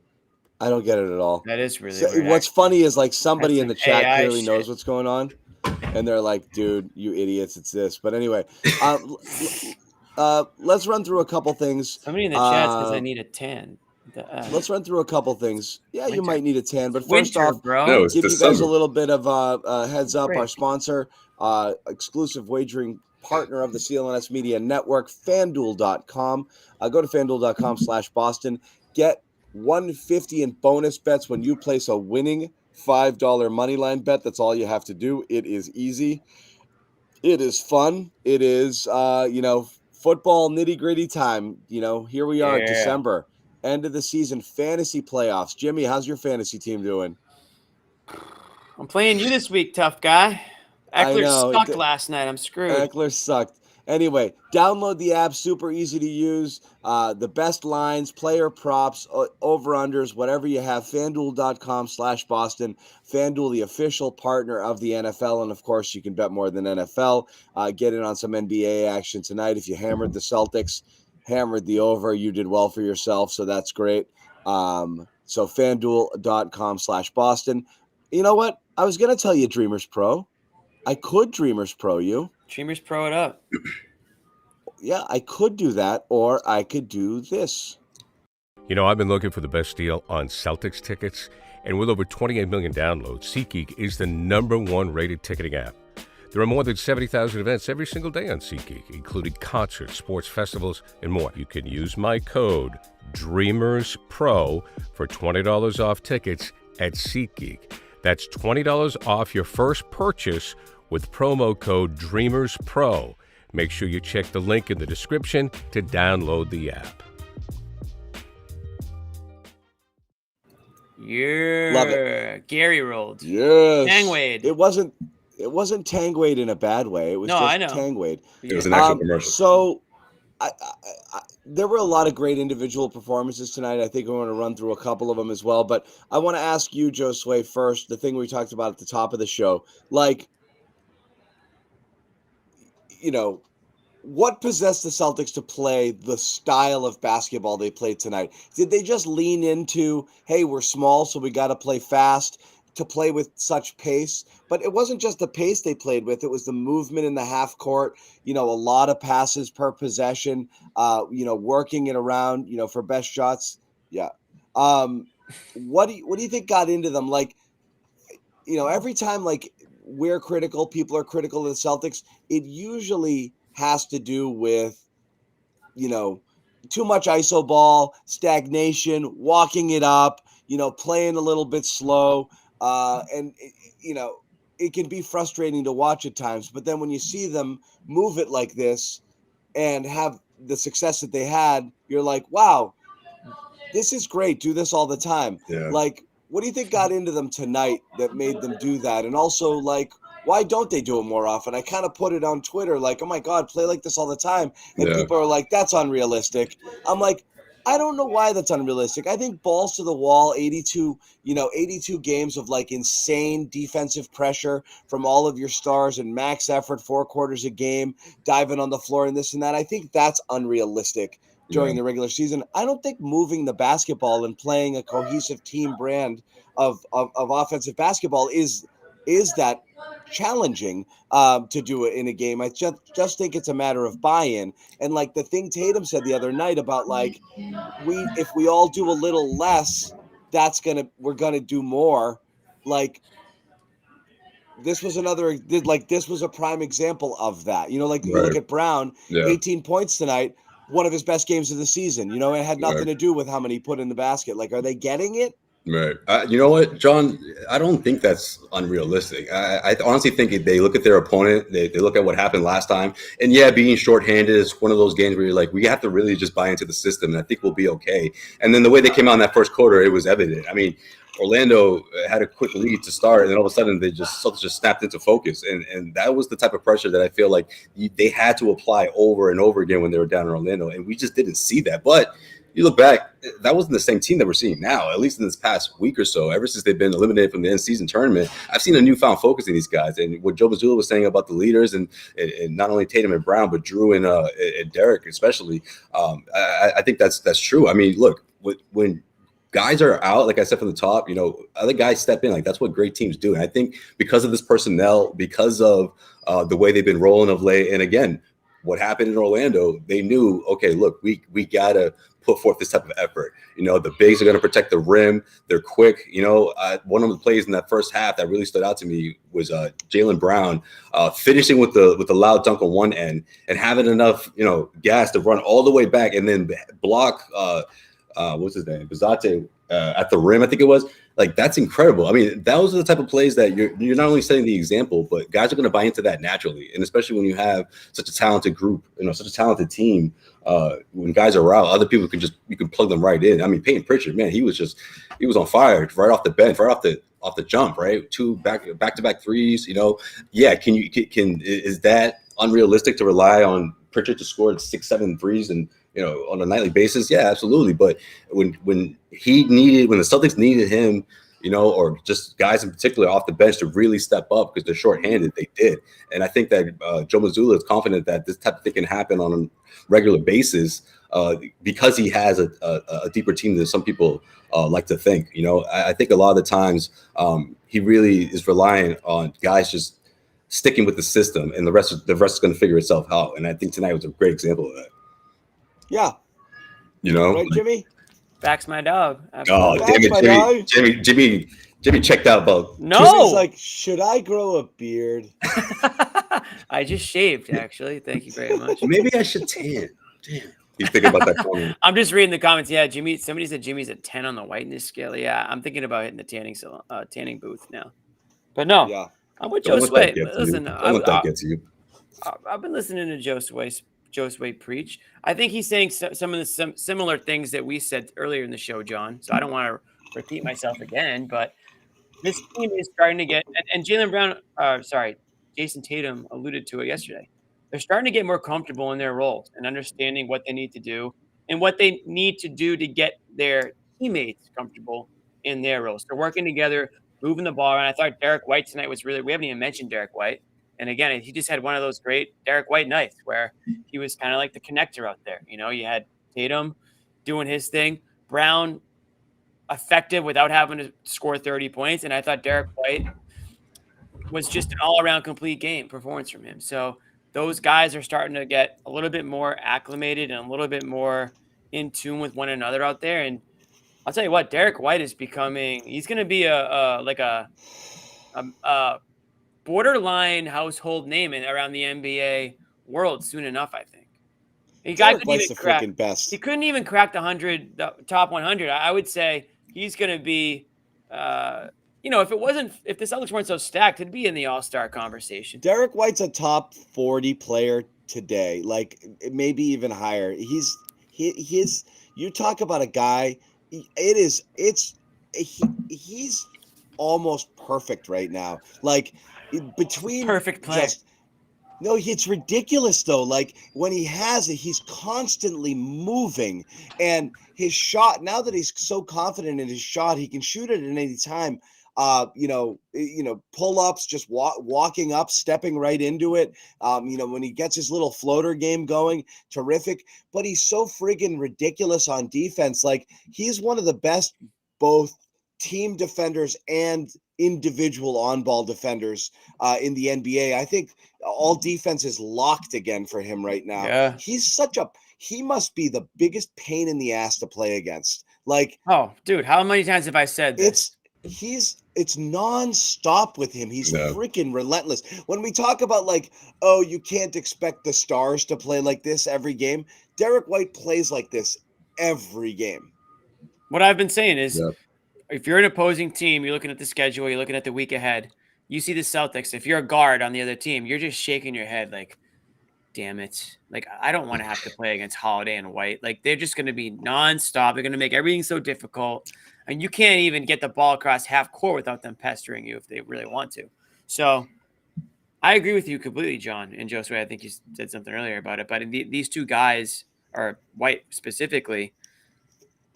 I don't get it at all. That is really weird. What's funny is like somebody That's in the some chat AI clearly shit. knows what's going on, and they're like, "Dude, you idiots! It's this." But anyway, let's run through a couple things. Somebody in the chat says I need a 10. Let's run through a couple things. Yeah, you might need a 10, but first Winter, off, bro. No, it's give you guys December. a little bit of a heads up. Great. Our sponsor, exclusive wagering partner of the CLNS Media Network, FanDuel.com. Go to FanDuel.com/Boston. Get $150 in bonus bets when you place a winning $5 moneyline bet. That's all you have to do. It is easy. It is fun. It is, football nitty-gritty time. Here we are, December, end of the season, fantasy playoffs. Jimmy, how's your fantasy team doing? I'm playing you this week, tough guy. I Eckler know. sucked last night. I'm screwed. Eckler sucked. Anyway, download the app. Super easy to use. The best lines, player props, over-unders, whatever you have. FanDuel.com/Boston. FanDuel, the official partner of the NFL. And, of course, you can bet more than NFL. Get in on some NBA action tonight. If you hammered the Celtics, hammered the over, you did well for yourself. So that's great. So FanDuel.com/Boston. You know what? I was going to tell you Dreamers Pro. I could Dreamers Pro you. Dreamers Pro it up. Yeah, I could do that, or I could do this. I've been looking for the best deal on Celtics tickets, and with over 28 million downloads, SeatGeek is the #1 rated ticketing app. There are more than 70,000 events every single day on SeatGeek, including concerts, sports festivals, and more. You can use my code DREAMERSPRO for $20 off tickets at SeatGeek. That's $20 off your first purchase with promo code DREAMERSPRO. Make sure you check the link in the description to download the app. Yeah. Love it. Gary rolled. Yes. Tangwade. It wasn't Tangwade in a bad way. It was just I know. Tangwade. It was an actual commercial. So there were a lot of great individual performances tonight. I think we want to run through a couple of them as well. But I want to ask you, Josue, first, the thing we talked about at the top of the show. What possessed the Celtics to play the style of basketball they played tonight? Did they just lean into, hey, we're small, so we got to play fast, to play with such pace? But it wasn't just the pace they played with. It was the movement in the half court, a lot of passes per possession, working it around, for best shots. Yeah. What do you think got into them? Every time, we're critical, people are critical of the Celtics, it usually has to do with, too much iso ball, stagnation, walking it up, playing a little bit slow. And it can be frustrating to watch at times. But then when you see them move it like this and have the success that they had, you're like, wow, this is great. Do this all the time. Yeah. What do you think got into them tonight that made them do that? And also, why don't they do it more often? I kind of put it on Twitter, oh my God, play like this all the time. And people are like, that's unrealistic. I'm like, I don't know why that's unrealistic. I think balls to the wall, 82 games of insane defensive pressure from all of your stars and max effort, 4 quarters a game, diving on the floor and this and that. I think that's unrealistic during the regular season. I don't think moving the basketball and playing a cohesive team brand of offensive basketball is that challenging to do it in a game. I just think it's a matter of buy-in. And the thing Tatum said the other night about if we all do a little less, we're gonna do more. this was this was a prime example of that. You Right. look at Brown, Yeah. 18 points tonight, one of his best games of the season. It had nothing to do with how many he put in the basket. Are they getting it? Right. You know what, John? I don't think that's unrealistic. I honestly think they look at their opponent, they look at what happened last time, and yeah, being shorthanded is one of those games where you're like, we have to really just buy into the system, and I think we'll be okay. And then the way they came out in that first quarter, it was evident. I mean, Orlando had a quick lead to start, and then all of a sudden Celtics just snapped into focus, and that was the type of pressure that I feel like they had to apply over and over again when they were down in Orlando, and we just didn't see that. But you look back, that wasn't the same team that we're seeing now, at least in this past week or so. Ever since they've been eliminated from the end-season tournament, I've seen a newfound focus in these guys. And what Joe Mazzulla was saying about the leaders and not only Tatum and Brown, but Drew and Derek especially, I think that's true. I mean, look, when guys are out, like I said from the top, other guys step in. That's what great teams do. And I think because of this personnel, because of the way they've been rolling of late, and again, what happened in Orlando, they knew, okay, look, we got to put forth this type of effort. The bigs are going to protect the rim. They're quick. One of the plays in that first half that really stood out to me was Jaylen Brown finishing with the loud dunk on one end and having enough, gas to run all the way back and then block, what's his name? Bizate at the rim, I think it was. That's incredible. I mean, those are the type of plays that you're not only setting the example, but guys are going to buy into that naturally. And especially when you have such a talented group, such a talented team, when guys are out, other people you can plug them right in. I mean, Peyton Pritchard, man, he was on fire right off the bench, right off the jump, right? 2 back-to-back threes, Yeah, is that unrealistic to rely on Pritchard to score 6-7 threes and on a nightly basis? Yeah, absolutely. But when the Celtics needed him, or just guys in particular off the bench to really step up because they're shorthanded, they did. And I think that Joe Mazzulla is confident that this type of thing can happen on a regular basis because he has a deeper team than some people like to think. I think a lot of the times he really is relying on guys just sticking with the system, and the rest is going to figure itself out. And I think tonight was a great example of that. Yeah. Right, Jimmy? Back's my dog. Oh, damn it, Jimmy checked out about. No. Jimmy's like, should I grow a beard? I just shaved, actually. Thank you very much. Maybe I should tan. Damn. He's thinking about that comment. I'm just reading the comments. Yeah, somebody said Jimmy's a 10 on the whiteness scale. Yeah, I'm thinking about hitting the tanning booth now. But no. Yeah. I'm with Josue. Listen, I've been listening to Josue preach. I think he's saying some of the similar things that we said earlier in the show, John. So I don't want to repeat myself again, but this team is starting to get, and Jason Tatum alluded to it yesterday. They're starting to get more comfortable in their roles and understanding what they need to do and what they need to do to get their teammates comfortable in their roles. They're working together, moving the ball around. I thought Derek White tonight was we haven't even mentioned Derek White. And again, he just had one of those great Derek White nights where he was kind of like the connector out there. You had Tatum doing his thing, Brown effective without having to score 30 points. And I thought Derek White was just an all-around complete game performance from him. So those guys are starting to get a little bit more acclimated and a little bit more in tune with one another out there. And I'll tell you what, Derek White is he's going to be a borderline household name around the NBA world soon enough, I think. He couldn't even crack the top 100. I would say he's going to be, if the Celtics weren't so stacked, it'd be in the All-Star conversation. Derek White's a top 40 player today, maybe even higher. You talk about a guy, he's almost perfect right now. Between perfect play. No, it's ridiculous though. When he has it, he's constantly moving, and his shot. Now that he's so confident in his shot, he can shoot it at any time. Pull ups, just walking up, stepping right into it. When he gets his little floater game going, terrific. But he's so friggin' ridiculous on defense. He's one of the best, both team defenders and individual on-ball defenders in the NBA. I think all defense is locked again for him right now. Yeah. He must be the biggest pain in the ass to play against. Oh, dude, how many times have I said this? it's nonstop with him. He's freaking relentless. When we talk about like, oh, you can't expect the stars to play like this every game. Derek White plays like this every game. What I've been saying is, if you're an opposing team, you're looking at the schedule, you're looking at the week ahead, you see the Celtics. If you're a guard on the other team, you're just shaking your head like, damn it. Like, I don't want to have to play against Holiday and White. Like, they're just going to be nonstop. They're going to make everything so difficult. And you can't even get the ball across half court without them pestering you if they really want to. So I agree with you completely, John and Josue. I think you said something earlier about it. But these two guys, or White specifically,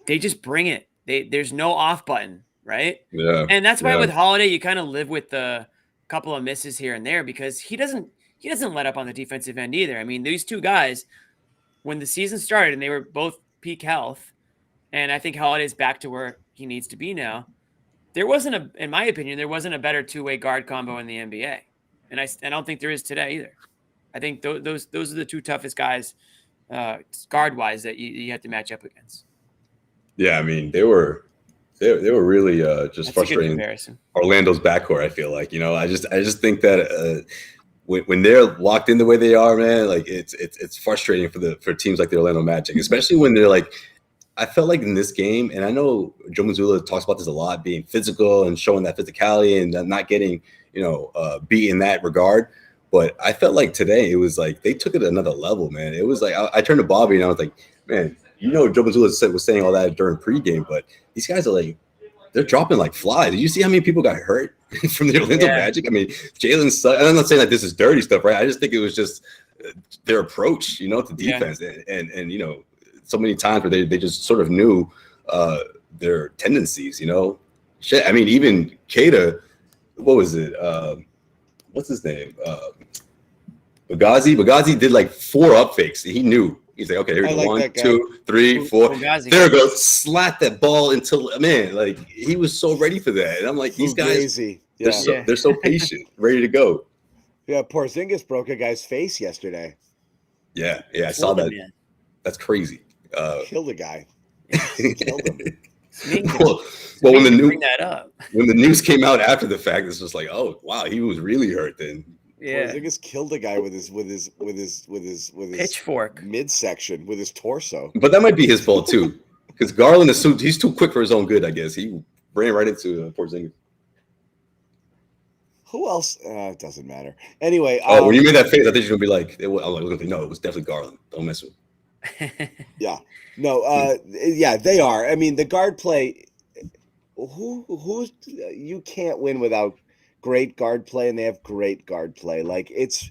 they just bring it. There's no off button, right? Yeah. And that's why with Holiday, you kind of live with the couple of misses here and there because he doesn't let up on the defensive end either. I mean, these two guys, when the season started and they were both peak health, and I think Holiday's back to where he needs to be now, in my opinion, there wasn't a better two-way guard combo in the NBA. And I don't think there is today either. I think those are the two toughest guys guard-wise that you have to match up against. Yeah, I mean, they were really just That's frustrating. Orlando's backcourt, I feel like, I just think that when they're locked in the way they are, man, like it's frustrating for teams like the Orlando Magic, especially when they're like, I felt like in this game, and I know Joe Mazzulla talks about this a lot, being physical and showing that physicality and not getting, beat in that regard. But I felt like today it was like they took it another level, man. It was like I turned to Bobby and I was like, man, Joe Mazzulla was saying all that during pregame, but these guys are like, they're dropping like flies. Did you see how many people got hurt from the Orlando Magic? I mean, Jalen, I'm not saying that this is dirty stuff, right? I just think it was just their approach, to defense, and so many times where they just sort of knew their tendencies, Shit, I mean, even Keita, what was it? What's his name? Bagazi did like 4 up fakes. He knew. He's like, okay, here's like 1, 2, 3, 4. There it goes. Slap that ball until, man, like he was so ready for that. And I'm like, these guys, they're so patient, ready to go. Yeah, Porzingis broke a guy's face yesterday. Yeah, I saw that. That's crazy. Killed a guy. Killed him. Well, when the news came out after the fact, it's just like, oh wow, he was really hurt then. Yeah, Porzingis killed a guy with his pitchfork midsection with his torso. But that might be his fault too, because Garland he's too quick for his own good. I guess he ran right into Porzingis. Who else? It doesn't matter. Anyway. When you made that face, I think you're gonna be like, no, it was definitely Garland. Don't mess with him. Yeah. No. They are. I mean, the guard play. Who you can't win without great guard play, and they have great guard play. Like it's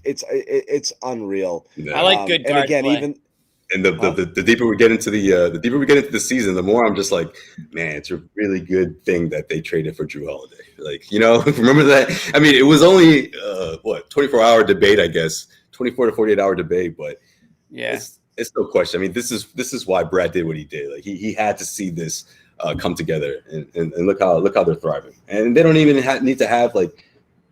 unreal. Yeah. I like good guard play. The deeper we get into the season, the more I'm just like, man, it's a really good thing that they traded for Jrue Holiday. Like, remember that? I mean, it was only 24-hour debate, I guess, 24 to 48-hour debate, but yeah, it's no question. I mean, this is why Brad did what he did. Like he had to see this come together, and look how they're thriving. And they don't even need to have like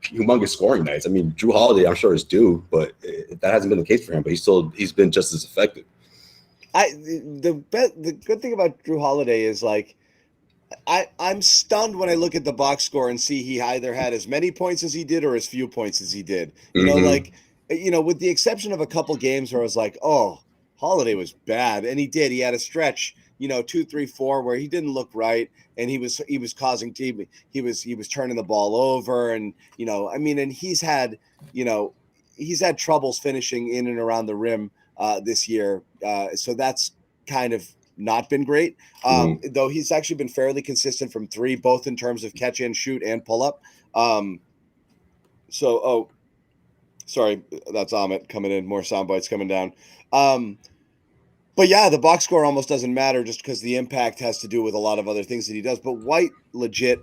humongous scoring nights. I mean, Jrue Holiday, I'm sure, is due, but that hasn't been the case for him. But he's been just as effective. The good thing about Jrue Holiday is like I'm stunned when I look at the box score and see he either had as many points as he did or as few points as he did. With the exception of a couple games where I was like, oh, Holiday was bad, and he did. He had a stretch, 2, 3, 4 where he didn't look right, and he was causing team. He was turning the ball over, and and he's had troubles finishing in and around the rim this year. So that's kind of not been great. Though he's actually been fairly consistent from 3, both in terms of catch and shoot and pull up. Sorry, that's Amit coming in. More sound bites coming down. But yeah, the box score almost doesn't matter just because the impact has to do with a lot of other things that he does. But White legit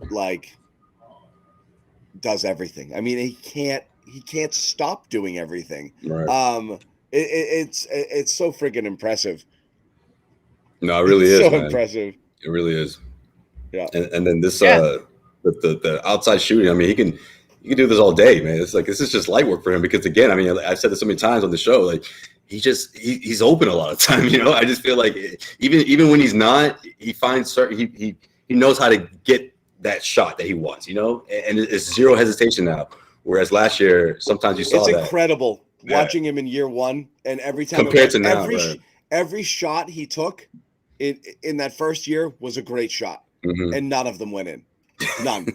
does everything. I mean, he can't stop doing everything. Right. It's so freaking impressive. No, it really is. So man. Impressive. It really is. Yeah. And then this the outside shooting. I mean, he can do this all day, man. It's like this is just light work for him because again, I mean, I've said this so many times on the show, like he's open a lot of time. I just feel like even when he's not, he finds certain he knows how to get that shot that he wants, and it's zero hesitation now. Whereas last year, sometimes you saw it's that. Incredible watching him in year one, and every time compared to now, every shot he took in that first year was a great shot, and none of them went in. None,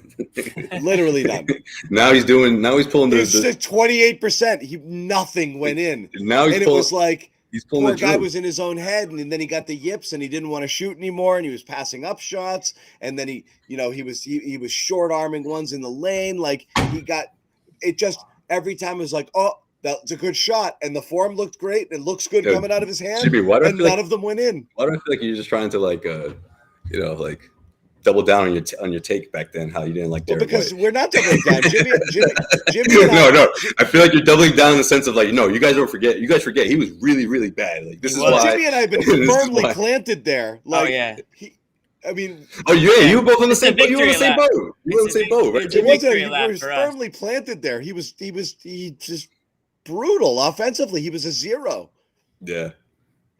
literally none. Now he's pulling the 28%. Nothing went in. It was like he's pulling. Poor guy was in his own head, and then he got the yips, and he didn't want to shoot anymore, and he was passing up shots, and then he was short arming ones in the lane. Like he got it. Just every time it was like, oh, that's a good shot, and the form looked great. It looks good coming out of his hand, and none of them went in. Why do I feel like you're just trying to like double down on your take back then? How you didn't like Derek because White. We're not doubling down, Jimmy. No. I feel like you're doubling down in the sense of like, no, you guys don't forget. You guys forget he was really, really bad. Like this is why Jimmy and I have been firmly planted there. Like, you were both on the same boat. You were on the same boat. You were on the same boat, right? It was firmly planted there. He just brutal offensively. He was a zero. Yeah.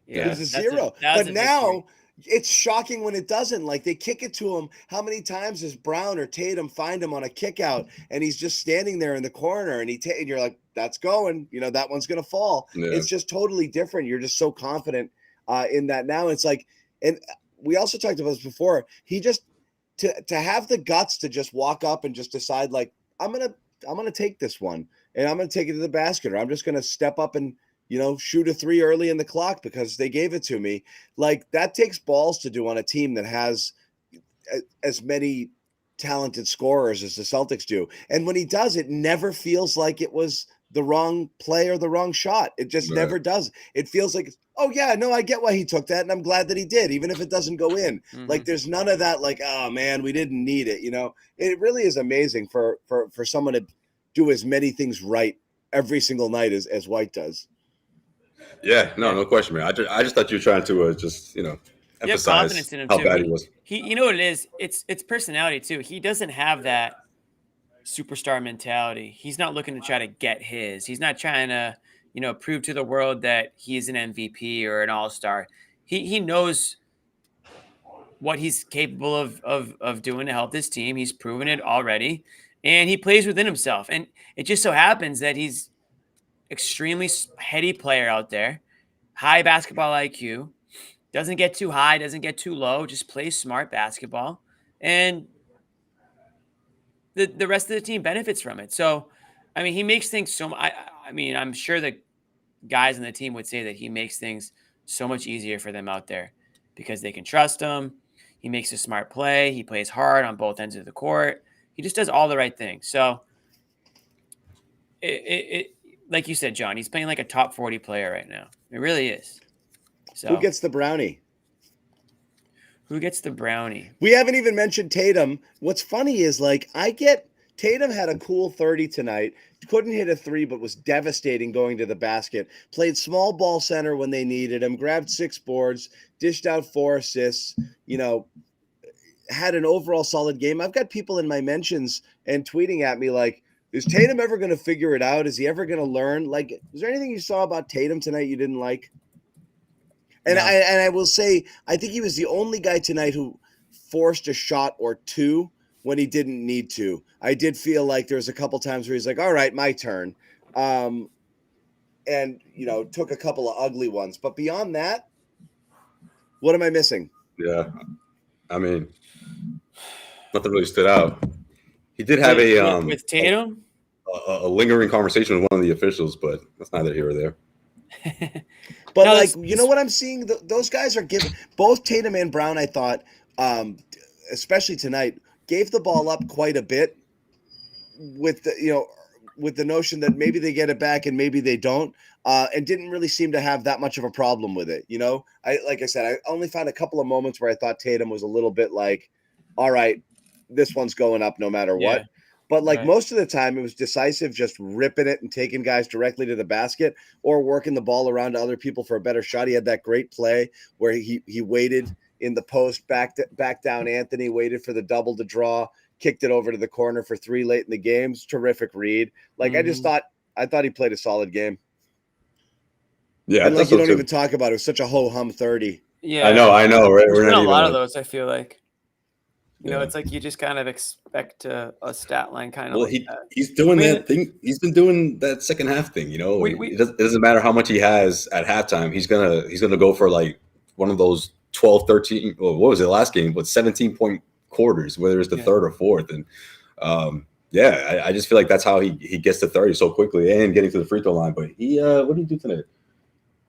He was a zero. But now it's shocking when it doesn't. Like they kick it to him. How many times does Brown or Tatum find him on a kick out and he's just standing there in the corner and and you're like, that's going, that one's going to fall. Yeah. It's just totally different. You're just so confident in that now. It's like, and we also talked about this before. He just to have the guts to just walk up and just decide like, I'm going to take this one and I'm going to take it to the basket, or I'm just going to step up and, shoot a three early in the clock because they gave it to me. Like that takes balls to do on a team that has as many talented scorers as the Celtics do. And when he does, it never feels like it was the wrong play or the wrong shot. It just never does. It feels like, oh yeah, no, I get why he took that. And I'm glad that he did, even if it doesn't go in. Like there's none of that, like, oh man, we didn't need it. It really is amazing for someone to do as many things right every single night as White does. Yeah, no question, man. I just thought you were trying to just emphasize confidence in him how too. bad he was. You know what it is? It's personality too. He doesn't have that superstar mentality. He's not looking to try to get his. He's not trying to prove to the world that he's an MVP or an all-star. He knows what he's capable of doing to help this team. He's proven it already, and he plays within himself. And it just so happens that he's extremely heady player out there, high basketball IQ, doesn't get too high, doesn't get too low, just plays smart basketball, and the rest of the team benefits from it. So, I mean, he makes things so. I mean, I'm sure that guys on the team would say that he makes things so much easier for them out there because they can trust him. He makes a smart play. He plays hard on both ends of the court. He just does all the right things. So, it like you said, John, he's playing like a top 40 player right now. It really is. So who gets the brownie? Who gets the brownie? We haven't even mentioned Tatum. What's funny is like Tatum had a cool 30 tonight. Couldn't hit a three, but was devastating going to the basket. Played small ball center when they needed him. Grabbed 6 boards. Dished out 4 assists. Had an overall solid game. I've got people in my mentions and tweeting at me like, is Tatum ever going to figure it out? Is he ever going to learn? Like, is there anything you saw about Tatum tonight you didn't like? And no. I will say, I think he was the only guy tonight who forced a shot or two when he didn't need to. I did feel like there was a couple times where he's like, all right, my turn. And, took a couple of ugly ones. But beyond that, what am I missing? Yeah. I mean, nothing really stood out. He did have with Tatum a lingering conversation with one of the officials, but that's neither here or there. But no, you know what I'm seeing? Those guys are giving both Tatum and Brown. I thought, especially tonight, gave the ball up quite a bit with the notion that maybe they get it back and maybe they don't, and didn't really seem to have that much of a problem with it. Like I said, I only found a couple of moments where I thought Tatum was a little bit like, all right, this one's going up no matter what. But most of the time it was decisive, just ripping it and taking guys directly to the basket or working the ball around to other people for a better shot. He had that great play where he waited in the post, back down Anthony, waited for the double to draw, kicked it over to the corner for 3 late in the game. Terrific read. I thought he played a solid game. Yeah. And you don't even talk about it. It was such a ho-hum 30. Yeah. I know. Right? There's been a lot of those, I feel like. You know, it's like you just kind of expect a stat line kind of Well, like that. he's doing I mean, that thing. He's been doing that second half thing. You know, it doesn't matter how much he has at halftime. He's gonna go for like one of those 12, 13. Well, what was it last game? But 17-point quarters, whether it's the third or fourth, and I just feel like that's how he gets to 30 so quickly and getting to the free throw line. But what did he do tonight?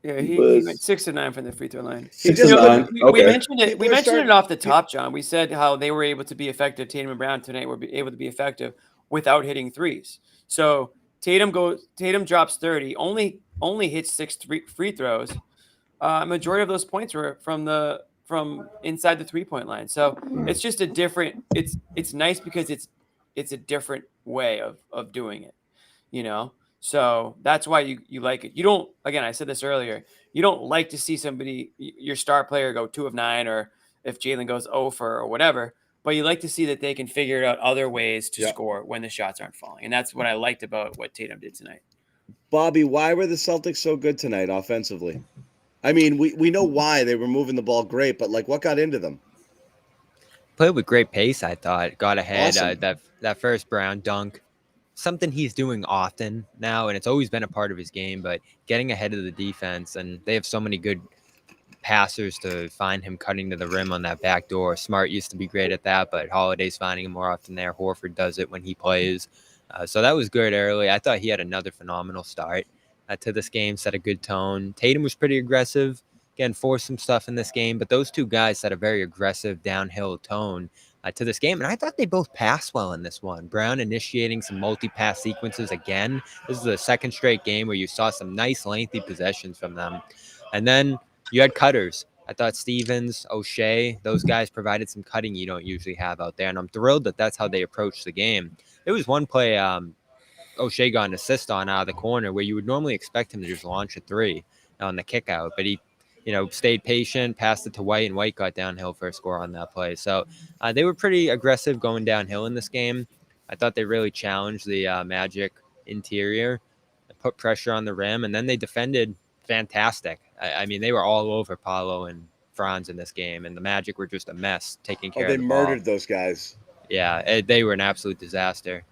Yeah, he went 6 of 9 from the free throw line. 6 of 9. We mentioned it. We mentioned it off the top, John. We said how they were able to be effective. Tatum and Brown tonight were able to be effective without hitting threes. So Tatum drops 30, only hits 6 free throws. Majority of those points were from inside the 3-point line. So it's just a different. It's nice because it's a different way of doing it. You know. So that's why you like it. You don't, again, I said this earlier, you don't like to see somebody, your star player, go 2 of 9, or if Jalen goes 0 for or whatever, but you like to see that they can figure out other ways to score when the shots aren't falling. And that's what I liked about what Tatum did tonight. Bobby, why were the Celtics so good tonight offensively? I mean, we know why they were moving the ball great, but like what got into them? Played with great pace, I thought. Got ahead. Awesome. That first Brown dunk. Something he's doing often now, and it's always been a part of his game, but getting ahead of the defense, and they have so many good passers to find him cutting to the rim on that back door. Smart used to be great at that, but Holiday's finding him more often there. Horford does it when he plays. So that was good early. I thought he had another phenomenal start to this game, set a good tone. Tatum was pretty aggressive, again, forced some stuff in this game, but those two guys set a very aggressive downhill tone to this game, and I thought they both passed well in this one. Brown initiating some multi-pass sequences again. This is the second straight game where you saw some nice lengthy possessions from them. And then you had cutters. I thought Stevens, O'Shea, those guys provided some cutting you don't usually have out there, and I'm thrilled that that's how they approached the game. There was one play O'Shea got an assist on out of the corner where you would normally expect him to just launch a 3 on the kick out, but he stayed patient, passed it to White, and White got downhill for a score on that play. So they were pretty aggressive going downhill in this game. I thought they really challenged the Magic interior, put pressure on the rim, and then they defended fantastic. I mean, they were all over Paolo and Franz in this game, and the Magic were just a mess taking care of the ball. They murdered those guys. Yeah, they were an absolute disaster.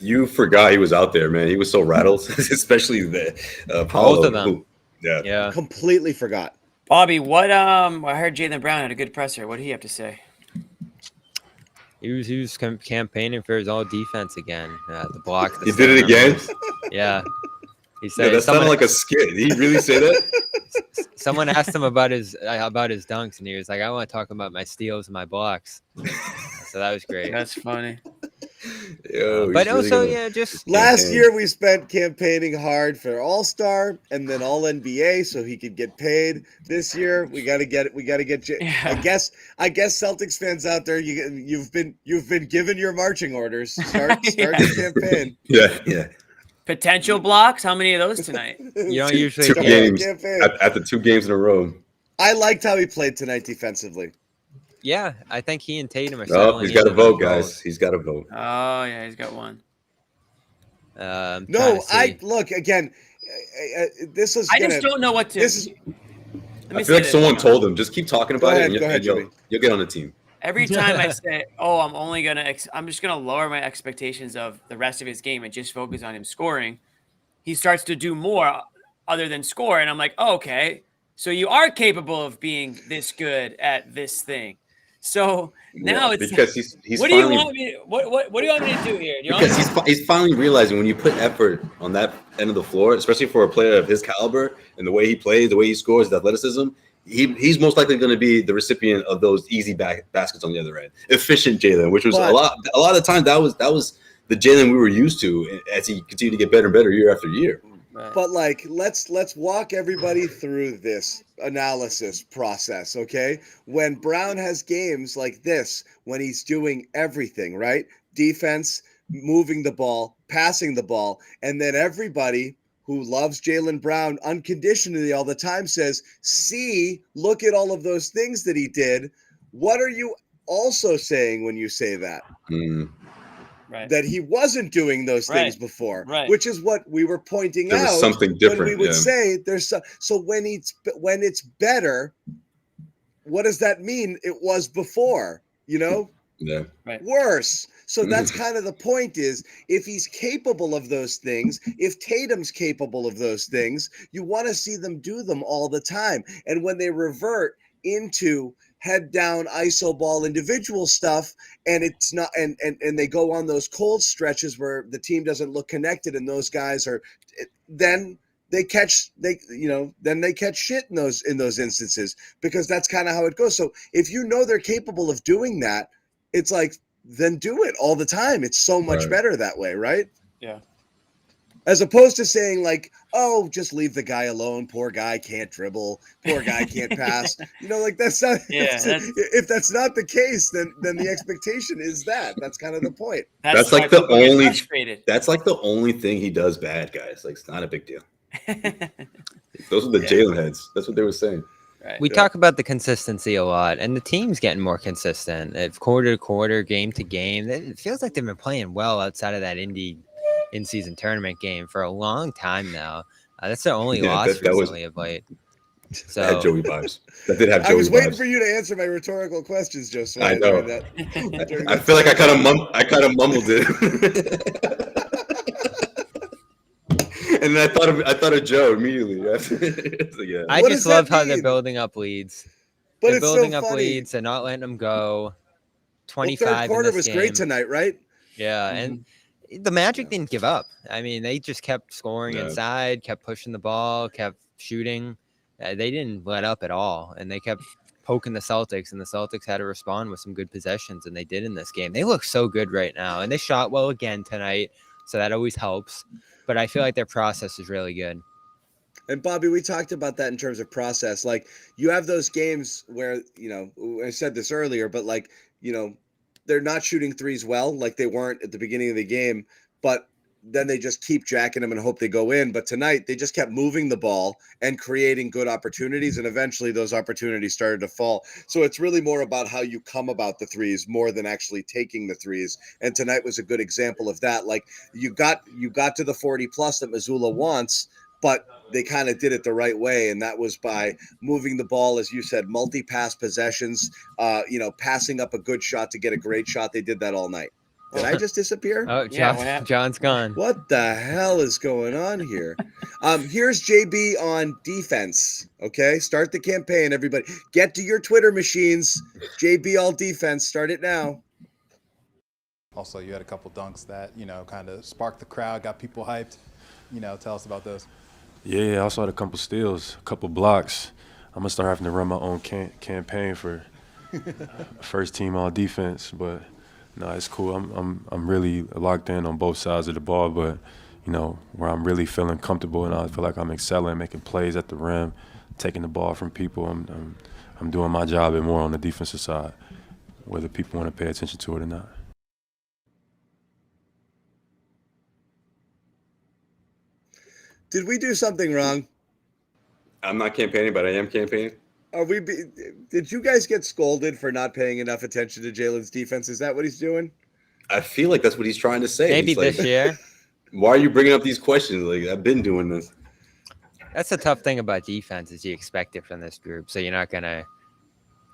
You forgot he was out there, man. He was so rattled, especially the Paolo. Both of them. Yeah. Completely forgot. Bobby, what I heard Jaylen Brown had a good presser. What did he have to say? He was campaigning for his all defense again. The block. He did it again? Yeah. He said that sounded like a skit. Did he really say that? Someone asked him about his dunks, and he was like, "I want to talk about my steals and my blocks." So that was great. That's funny. But also, just last year we spent campaigning hard for All-Star and then All-NBA so he could get paid. This year we got to get it. We got to get. I guess Celtics fans out there, you've been given your marching orders. Start your campaign. Yeah. Potential blocks. How many of those tonight? You don't usually two games at the 2 games in a row. I liked how he played tonight defensively. Yeah, I think he and Tatum are. Oh, he's got to vote, guys. He's got to vote. Oh yeah, he's got one. Look again. This is. I just don't know what to. I feel like someone told him just keep talking about it, and you'll get on the team. Every time I say, "Oh, I'm just gonna lower my expectations of the rest of his game and just focus on him scoring," he starts to do more other than score, and I'm like, oh, "Okay, so you are capable of being this good at this thing." So now it's because he's what do you want me? What do you want me to do here? Because he's finally realizing when you put effort on that end of the floor, especially for a player of his caliber and the way he plays, the way he scores, his athleticism, he's most likely going to be the recipient of those easy baskets on the other end. Efficient Jalen, which was a lot of the time that was the Jalen we were used to as he continued to get better and better year after year. But let's walk everybody through this analysis process, okay? When Brown has games like this, when he's doing everything, right? Defense, moving the ball, passing the ball, and then everybody who loves Jaylen Brown unconditionally all the time says, "See, look at all of those things that he did." What are you also saying when you say that? Right. That he wasn't doing those things before, which is what we were pointing there out. Was something different. When we would say there's so when it's better, what does that mean? It was before, Yeah. Right. worse. So that's kind of the point is if he's capable of those things, if Tatum's capable of those things, you want to see them do them all the time. And when they revert into head down iso ball individual stuff and it's not and they go on those cold stretches where the team doesn't look connected and those guys are then they catch shit in those instances because that's kind of how it goes. So if they're capable of doing that, it's like then do it all the time. It's so much better that way, right? Yeah. As opposed to saying like, oh, just leave the guy alone. Poor guy can't dribble. Poor guy can't pass. Like that's not. Yeah, if that's not the case, then the expectation is that. That's kind of the point. That's why like the people get only. frustrated. That's like the only thing he does bad, guys. Like it's not a big deal. Those are the Jalen heads. That's what they were saying. Right. We talk about the consistency a lot, and the team's getting more consistent. It's quarter to quarter, game to game. It feels like they've been playing well outside of that in-season tournament game for a long time now. That's their only loss recently of late. So that had Joey vibes. That did have Joey vibes. I was waiting for you to answer my rhetorical questions, Josue. I know. I feel like I kind of mumbled it. And then I thought of Joe immediately. Yeah. I just love how they're building up leads. But they're it's building so up funny. leads. They're not letting them go. 25 third quarter in this was game. great tonight, right? Yeah, and the Magic didn't give up. I mean, they just kept scoring inside, kept pushing the ball, kept shooting. They didn't let up at all, and they kept poking the Celtics, and the Celtics had to respond with some good possessions, and they did in this game. They look so good right now, and they shot well again tonight, so that always helps. But I feel like their process is really good. And Bobby, we talked about that in terms of process. Like you have those games where, I said this earlier, but like, they're not shooting threes well, like they weren't at the beginning of the game, but then they just keep jacking them and hope they go in. But tonight they just kept moving the ball and creating good opportunities. And eventually those opportunities started to fall. So it's really more about how you come about the threes more than actually taking the threes. And tonight was a good example of that. Like you got to the 40 plus that Missoula wants, but they kind of did it the right way. And that was by moving the ball, as you said, multi-pass possessions, passing up a good shot to get a great shot. They did that all night. Did I just disappear? Oh, John's gone. What the hell is going on here? Here's JB on defense. Okay, start the campaign, everybody. Get to your Twitter machines. JB all defense. Start it now. Also, you had a couple dunks that, kind of sparked the crowd, got people hyped. Tell us about those. Yeah, I also had a couple steals, a couple blocks. I'm going to start having to run my own campaign for first team all defense, but no, it's cool. I'm really locked in on both sides of the ball, but where I'm really feeling comfortable and I feel like I'm excelling, making plays at the rim, taking the ball from people. I'm doing my job and more on the defensive side, whether people want to pay attention to it or not. Did we do something wrong? I'm not campaigning, but I am campaigning. Did you guys get scolded for not paying enough attention to Jalen's defense? Is that what he's doing? I feel like that's what he's trying to say. Maybe this year. Why are you bringing up these questions? Like I've been doing this. That's the tough thing about defense is you expect it from this group, so you're not gonna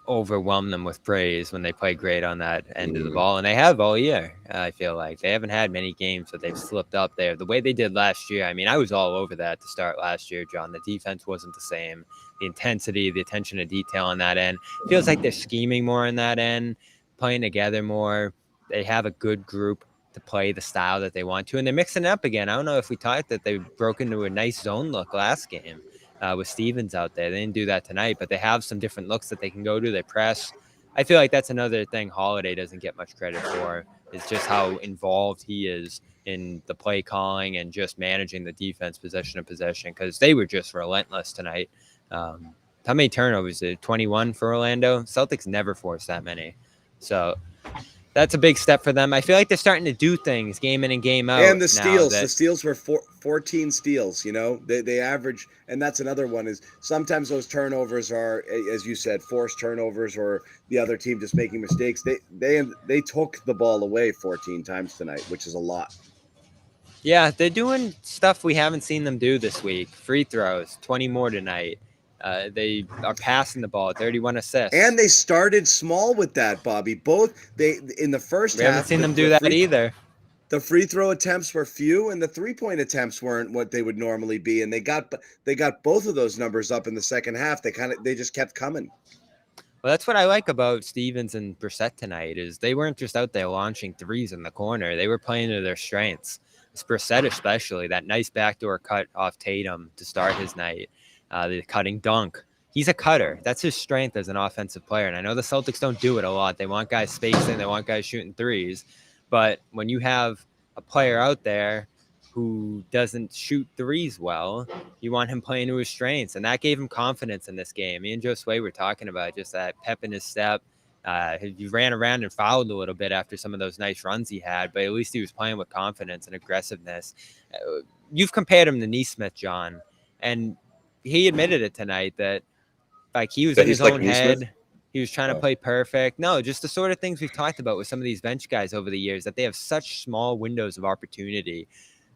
overwhelm them with praise when they play great on that end of the ball, and they have all year. I feel like they haven't had many games that they've slipped up there the way they did last year. I mean, I was all over that to start last year, John. The defense wasn't the same. The intensity, the attention to detail on that end feels like they're scheming more on that end, playing together more. They have a good group to play the style that they want to, and they're mixing it up again. I don't know if we talked that they broke into a nice zone look last game. With Stevens out there. They didn't do that tonight, but they have some different looks that they can go to. They press. I feel like that's another thing Holiday doesn't get much credit for, is just how involved he is in the play calling and just managing the defense possession to possession, because they were just relentless tonight. How many turnovers? 21 for Orlando? Celtics never forced that many. So that's a big step for them. I feel like they're starting to do things game in and game out. And the steals. The steals were 14 steals, They average, and that's another one, is sometimes those turnovers are, as you said, forced turnovers or the other team just making mistakes. They took the ball away 14 times tonight, which is a lot. Yeah, they're doing stuff we haven't seen them do this week. Free throws, 20 more tonight. They are passing the ball, 31 assists. And they started small with that, Bobby. In the first We half. haven't seen them do that either. The free throw attempts were few, and the 3-point attempts weren't what they would normally be. And they got both of those numbers up in the second half. They just kept coming. Well, that's what I like about Stevens and Brissett tonight is they weren't just out there launching threes in the corner. They were playing to their strengths. It's Brissett especially, that nice backdoor cut off Tatum to start his night, the cutting dunk. He's a cutter. That's his strength as an offensive player. And I know the Celtics don't do it a lot. They want guys spacing. They want guys shooting threes. But when you have a player out there who doesn't shoot threes well, you want him playing to his strengths. And that gave him confidence in this game. Me and Josue were talking about just that pep in his step. He ran around and fouled a little bit after some of those nice runs he had, but at least he was playing with confidence and aggressiveness. You've compared him to Neesmith, John, and he admitted it tonight that like he was in his own head. He was trying to play perfect. No, just the sort of things we've talked about with some of these bench guys over the years, that they have such small windows of opportunity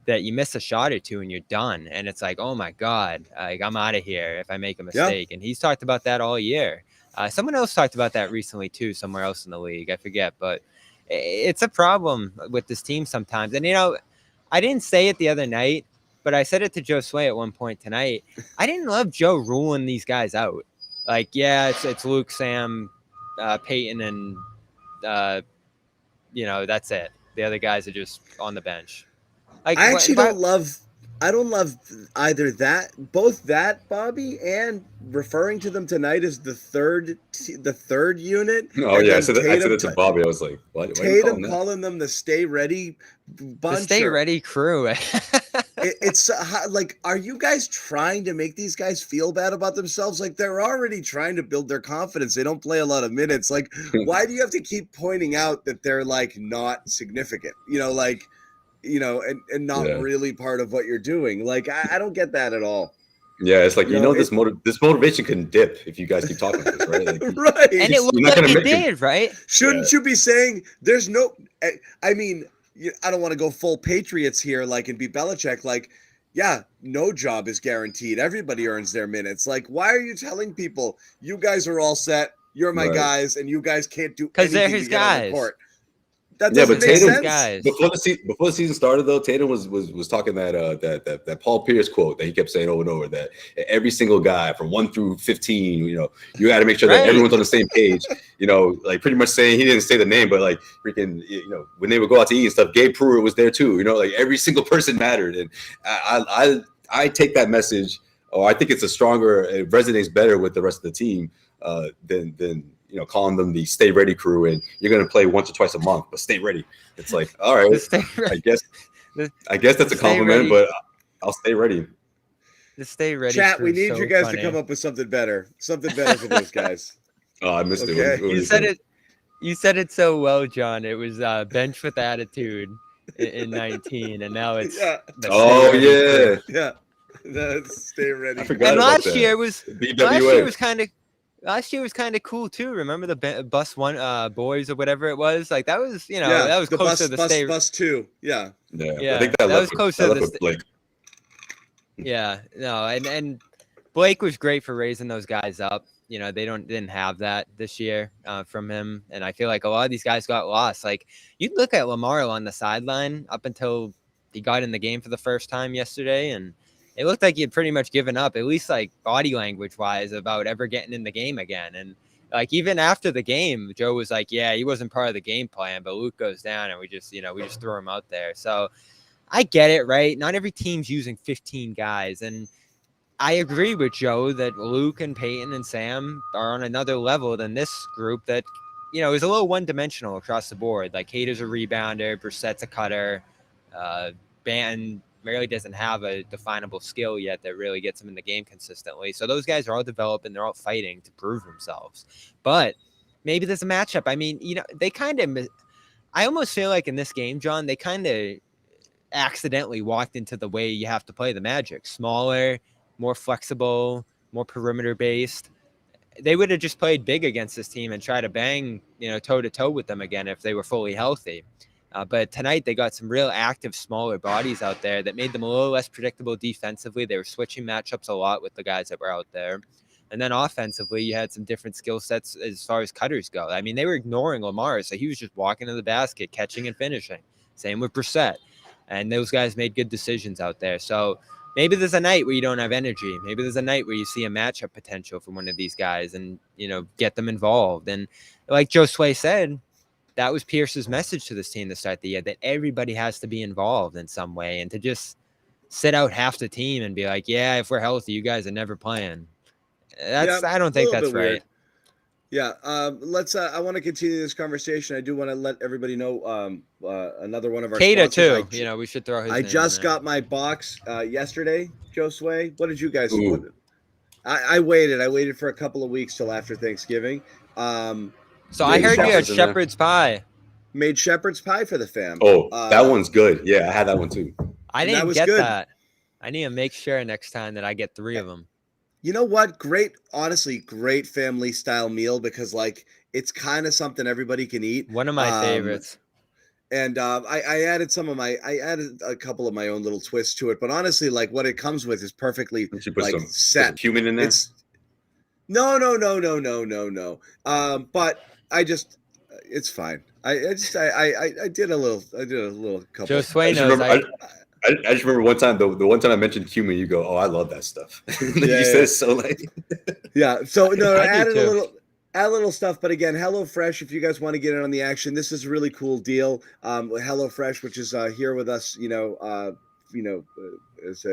that you miss a shot or two and you're done. And it's like, oh my God, like I'm out of here if I make a mistake. Yeah. And he's talked about that all year. Someone else talked about that recently too, somewhere else in the league. I forget, but it's a problem with this team sometimes. And, you know, I didn't say it the other night, but I said it to Josue at one point tonight. I didn't love Joe ruling these guys out. Like, yeah, it's Luke, Sam, Peyton, and, you know, that's it. The other guys are just on the bench. Like, I actually don't love either both that, Bobby, and referring to them tonight as the third unit. Oh yeah, I said it to Bobby. I was like, why Tatum calling them the stay ready bunch. The stay ready crew. It's like, are you guys trying to make these guys feel bad about themselves? Like, they're already trying to build their confidence. They don't play a lot of minutes. Like, why do you have to keep pointing out that they're like not significant? You know, like, you know, and not really part of what you're doing. Like, I don't get that at all. Yeah, it's like, this motivation can dip if you guys keep talking about this, right? Like, right. And it looked like it did, right? Shouldn't you be saying there's no – I mean, I don't want to go full Patriots here, like, and be Belichick. Like, yeah, no job is guaranteed. Everybody earns their minutes. Like, why are you telling people you guys are all set, you're my guys, and you guys can't do anything they're his to get guys. on the court? That doesn't make Tatum, sense. Guys. Before the season started, though, Tatum was talking that Paul Pierce quote that he kept saying over and over, that every single guy from 1 through 15, you know, you got to make sure that everyone's on the same page. You know, like pretty much saying, he didn't say the name, but like freaking, you know, when they would go out to eat and stuff, Gabe Pruitt was there too. You know, like every single person mattered, and I take that message, or I think it's it resonates better with the rest of the team than. You know, calling them the stay ready crew, and you're going to play once or twice a month, but stay ready. It's like, all right, I guess that's a compliment, but I'll stay ready. The stay ready. Chat, we need you guys to come up with something better for those guys. Oh, I missed it. You said it so well, John. It was bench with attitude in 19, and now it's yeah. That's stay ready. I forgot and about last that. year was BWA. Last year was kind of cool too. Remember the bus one boys or whatever it was? Like that was, you know, that was close to the stay. Bus 2. Yeah. I think that was close to the Blake. Yeah, no, and Blake was great for raising those guys up. You know, they didn't have that this year from him, and I feel like a lot of these guys got lost. Like you'd look at Lamar on the sideline up until he got in the game for the first time yesterday, and it looked like he had pretty much given up, at least like body language wise, about ever getting in the game again. And like even after the game, Joe was like, yeah, he wasn't part of the game plan, but Luke goes down and we just throw him out there. So I get it, right? Not every team's using 15 guys. And I agree with Joe that Luke and Peyton and Sam are on another level than this group that, you know, is a little one-dimensional across the board. Like Hader's a rebounder, Brissett's a cutter, Banton really doesn't have a definable skill yet that really gets him in the game consistently. So those guys are all developing. They're all fighting to prove themselves. But maybe there's a matchup. I mean, you know, I almost feel like in this game, John, they kind of accidentally walked into the way you have to play the Magic. Smaller, more flexible, more perimeter based. They would have just played big against this team and try to bang, you know, toe to toe with them again if they were fully healthy. But tonight they got some real active, smaller bodies out there that made them a little less predictable defensively. They were switching matchups a lot with the guys that were out there. And then offensively, you had some different skill sets as far as cutters go. I mean, they were ignoring Lamar, so he was just walking to the basket, catching and finishing. Same with Brissett. And those guys made good decisions out there. So maybe there's a night where you don't have energy. Maybe there's a night where you see a matchup potential from one of these guys and, get them involved. And like Josue said, that was Pierce's message to this team to start the year, that everybody has to be involved in some way. And to just sit out half the team and be like, yeah, if we're healthy, you guys are never playing. I don't think that's right. Weird. Yeah. I want to continue this conversation. I do want to let everybody know another one of our Cada sponsors. too. We should throw his I name just in there. got my box yesterday, Josue. What did you guys do? I waited. I waited for a couple of weeks till after Thanksgiving. So I heard you had shepherd's pie. Made shepherd's pie for the fam. Oh, that one's good. Yeah, I had that one too. I didn't get that. I need to make sure next time that I get 3 of them. You know what? Honestly, great family style meal because it's kind of something everybody can eat. One of my favorites. And I added a couple of my own little twists to it, but honestly, what it comes with is perfectly set. Cumin in there? No. But it's fine. I did a little couple. Josue knows. I just remember one time, the one time I mentioned cumin, you go, "Oh, I love that stuff." You said so Yeah. So no, I added a little stuff, but again, HelloFresh. If you guys want to get in on the action, this is a really cool deal. HelloFresh, which is here with us, as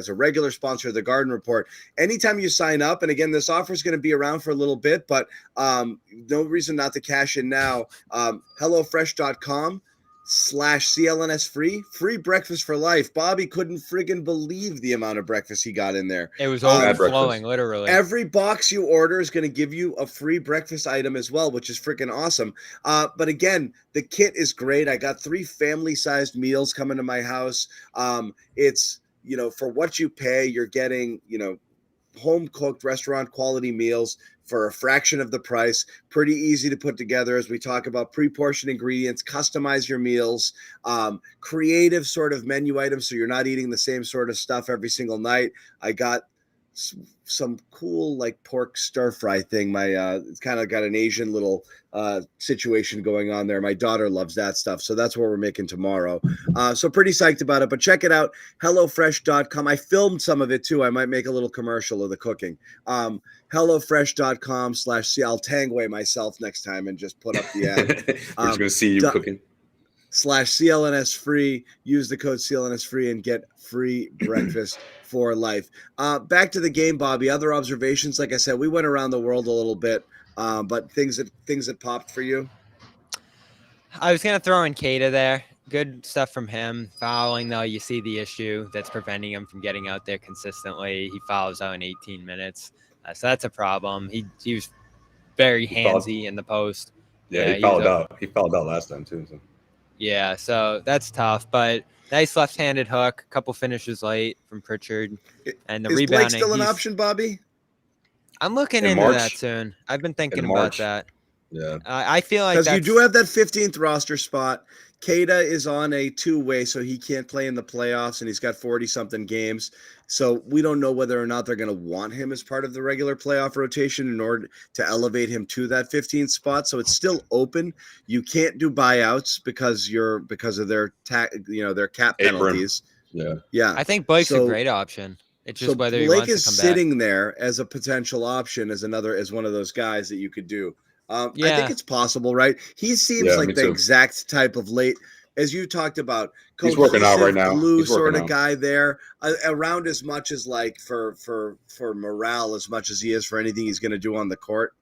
a regular sponsor of the Garden Report. Anytime you sign up, and again, this offer is going to be around for a little bit, but no reason not to cash in now. HelloFresh.com/CLNS free breakfast for life. Bobby couldn't friggin' believe the amount of breakfast he got in there. It was overflowing, literally. Every box you order is going to give you a free breakfast item as well, which is freaking awesome. But again, the kit is great. I got 3 family-sized meals coming to my house. It's, for what you pay, you're getting, home-cooked restaurant quality meals for a fraction of the price. Pretty easy to put together as we talk about pre-portioned ingredients, customize your meals, creative sort of menu items so you're not eating the same sort of stuff every single night. I got some cool pork stir fry thing. It's kind of got an Asian little situation going on there. My daughter loves that stuff, so that's what we're making tomorrow. So pretty psyched about it, but check it out, HelloFresh.com. I filmed some of it too. I might make a little commercial of the cooking. HelloFresh.com/C. I'll Tangway myself next time and just put up the ad. We're just gonna see you cooking. /CLNS free. Use the code CLNS free and get free breakfast for life. Back to the game, Bobby. Other observations? Like I said, we went around the world a little bit, but things that popped for you. I was gonna throw in Cada there. Good stuff from him. Fouling though, you see the issue that's preventing him from getting out there consistently. He fouls out in 18 minutes, so that's a problem. He was very handsy in the post. Yeah, he fouled out. He fouled out last time too. So. Yeah, so that's tough, but nice left-handed hook, couple finishes late from Pritchard, and the Is rebounding. Blake still an option, Bobby? I'm looking into that soon. I've been thinking about that. Yeah, I feel like because you do have that 15th roster spot. Cada is on a 2-way, so he can't play in the playoffs, and he's got 40-something games. So we don't know whether or not they're going to want him as part of the regular playoff rotation in order to elevate him to that 15th spot. So it's still open. You can't do buyouts because of their their cap penalties. Yeah. I think Blake's a great option. It's just whether he Blake wants is to come sitting back. there as a potential option as one of those guys that you could do. I think it's possible, right? He seems like the exact type of late, as you talked about. He's working out right now. Glue sort of guy there, around as much as for morale as much as he is for anything he's going to do on the court.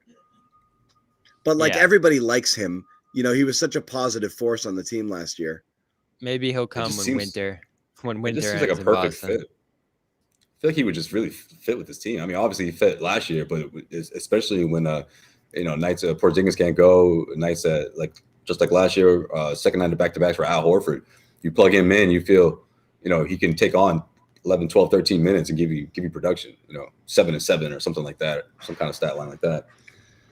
But everybody likes him. He was such a positive force on the team last year. Maybe he'll come when winter. This seems like a perfect fit. I feel like he would just really fit with this team. I mean, obviously he fit last year, but especially when nights Porzingis can't go, nights that just like last year, second night of back-to-backs for Al Horford. You plug him in, you feel, he can take on 11, 12, 13 minutes and give you production, 7 and 7 or something like that, some kind of stat line like that.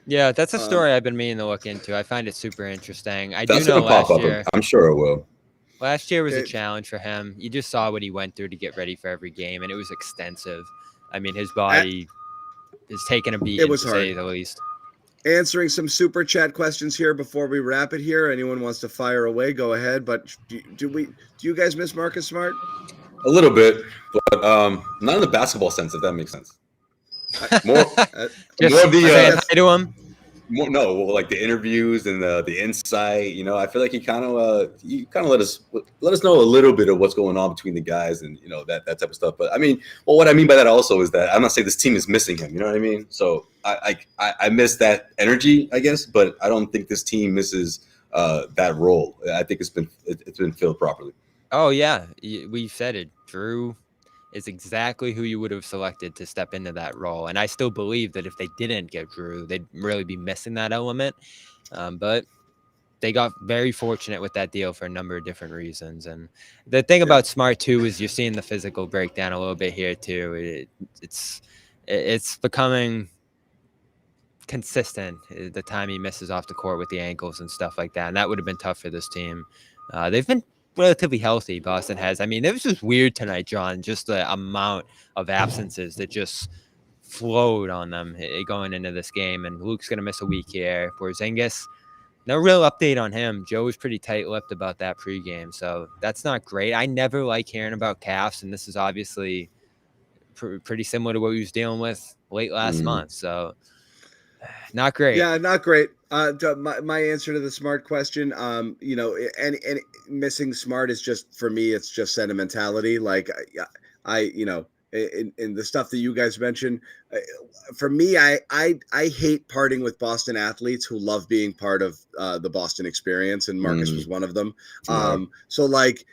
Yeah, that's a story I've been meaning to look into. I find it super interesting. I That's do know gonna pop last up. year. I'm sure it will. Last year was a challenge for him. You just saw what he went through to get ready for every game, and it was extensive. I mean, his body is taking a beat, It was to hard. say the least. Answering some super chat questions here before we wrap it here. Anyone wants to fire away, go ahead. But do you guys miss Marcus Smart? A little bit, but not in the basketball sense, if that makes sense. More of the to him. Like the interviews and the insight. You know, I feel like he kind of let us know a little bit of what's going on between the guys, and that type of stuff. But I mean, what I mean by that also is that I'm not saying this team is missing him. You know what I mean? So I miss that energy, I guess, but I don't think this team misses that role. I think it's been filled properly. Oh yeah, we said it. Drew is exactly who you would have selected to step into that role. And I still believe that if they didn't get Drew, they'd really be missing that element. But they got very fortunate with that deal for a number of different reasons. And the thing about Smart too is you're seeing the physical breakdown a little bit here too. It's becoming consistent the time he misses off the court with the ankles and stuff like that. And that would have been tough for this team. They've been relatively healthy. Boston has. I mean, it was just weird tonight, John, just the amount of absences that just flowed on them going into this game. And Luke's going to miss a week here. Porzingis, no real update on him. Joe was pretty tight-lipped about that pregame, so that's not great. I never like hearing about calves, and this is obviously pretty similar to what he was dealing with late last month. So not great. Yeah, not great. My answer to the Smart question, and missing Smart is just, for me, it's just sentimentality. Like in the stuff that you guys mentioned, for me, I hate parting with Boston athletes who love being part of the Boston experience, and Marcus was one of them. So like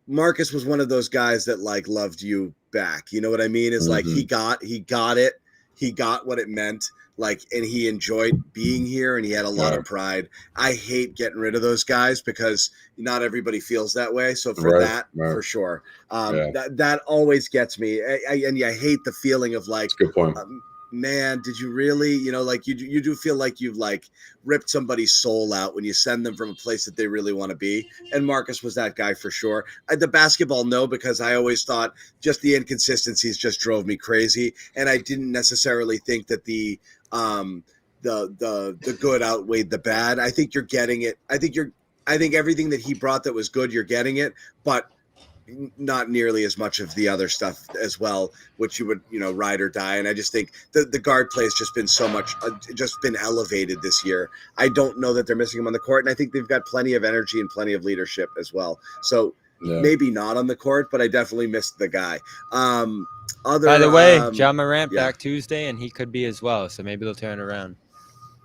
Marcus was one of those guys that like loved you back. You know what I mean? Is like he got it. He got what it meant. Like, and he enjoyed being here, and he had a lot of pride. I hate getting rid of those guys because not everybody feels that way. So for for sure, that always gets me. And I hate the feeling of like, good point. Man, did you really, like you do feel like you've like ripped somebody's soul out when you send them from a place that they really want to be. And Marcus was that guy for sure. The basketball, no, because I always thought just the inconsistencies just drove me crazy. And I didn't necessarily think that the good outweighed the bad. I think you're getting it. I think everything that he brought that was good, you're getting it, but not nearly as much of the other stuff as well, which you would, ride or die. And I just think the guard play has just been so much, just been elevated this year. I don't know that they're missing him on the court, and I think they've got plenty of energy and plenty of leadership as well. So maybe not on the court, but I definitely missed the guy. By the way, John Morant back Tuesday, and he could be as well. So maybe they'll turn around.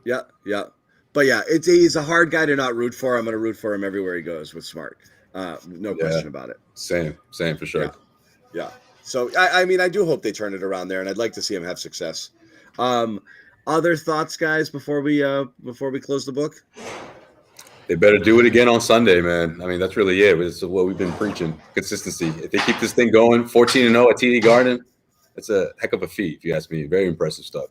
Yeah. But yeah, he's a hard guy to not root for. I'm going to root for him everywhere he goes with Smart. No question about it. Same for sure. Yeah. So I mean, I do hope they turn it around there, and I'd like to see him have success. Other thoughts, guys, before we close the book? They better do it again on Sunday, man. I mean, that's really it. It's what we've been preaching: consistency. If they keep this thing going, 14-0 at TD Garden, that's a heck of a feat, if you ask me. Very impressive stuff.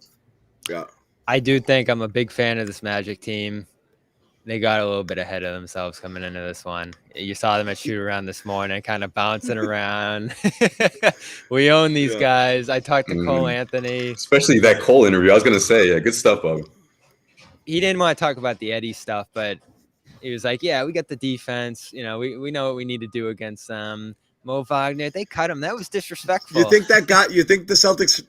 Yeah. I do think I'm a big fan of this Magic team. They got a little bit ahead of themselves coming into this one. You saw them at shoot around this morning, kind of bouncing around. We own these guys. I talked to Cole Anthony. Especially that Cole interview. I was going to say, good stuff, Bob. He didn't want to talk about the Eddie stuff, but he was like, yeah, we got the defense. We know what we need to do against them. Mo Wagner, they cut him. That was disrespectful. You think the Celtics,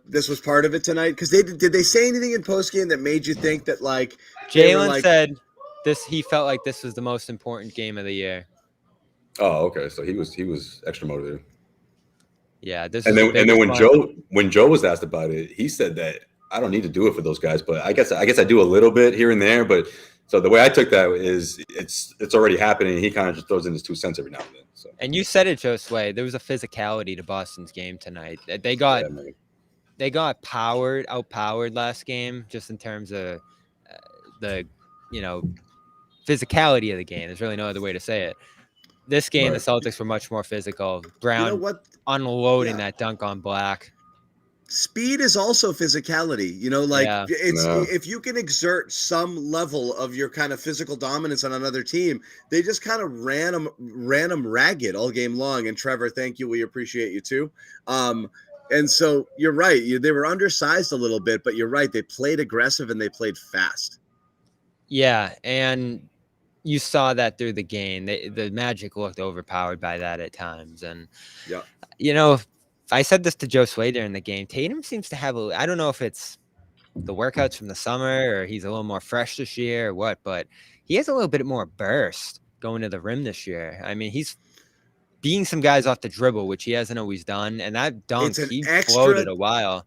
this was part of it tonight? Because did they say anything in postgame that made you think that like Jalen said this? He felt like this was the most important game of the year. Oh, okay. So he was extra motivated. Yeah. And then when Joe was asked about it, he said that I don't need to do it for those guys, but I guess I do a little bit here and there. But so the way I took that is it's already happening. He kind of just throws in his 2 cents every now and then. So. And you said it, Josue. There was a physicality to Boston's game tonight. They got outpowered last game, just in terms of the physicality of the game. There's really no other way to say it. This game, the Celtics were much more physical. Brown unloading that dunk on Black. Speed is also physicality, if you can exert some level of your kind of physical dominance on another team, they just kind of ran them ragged all game long. And Trevor, thank you. We appreciate you too. And so you're right. They were undersized a little bit, but you're right. They played aggressive and they played fast. Yeah, and you saw that through the game. The Magic looked overpowered by that at times. And, yeah, I said this to Josue during the game. Tatum seems to have I don't know if it's the workouts from the summer or he's a little more fresh this year or what, but he has a little bit more burst going to the rim this year. I mean, he's beating some guys off the dribble, which he hasn't always done. And that dunk, he floated a while.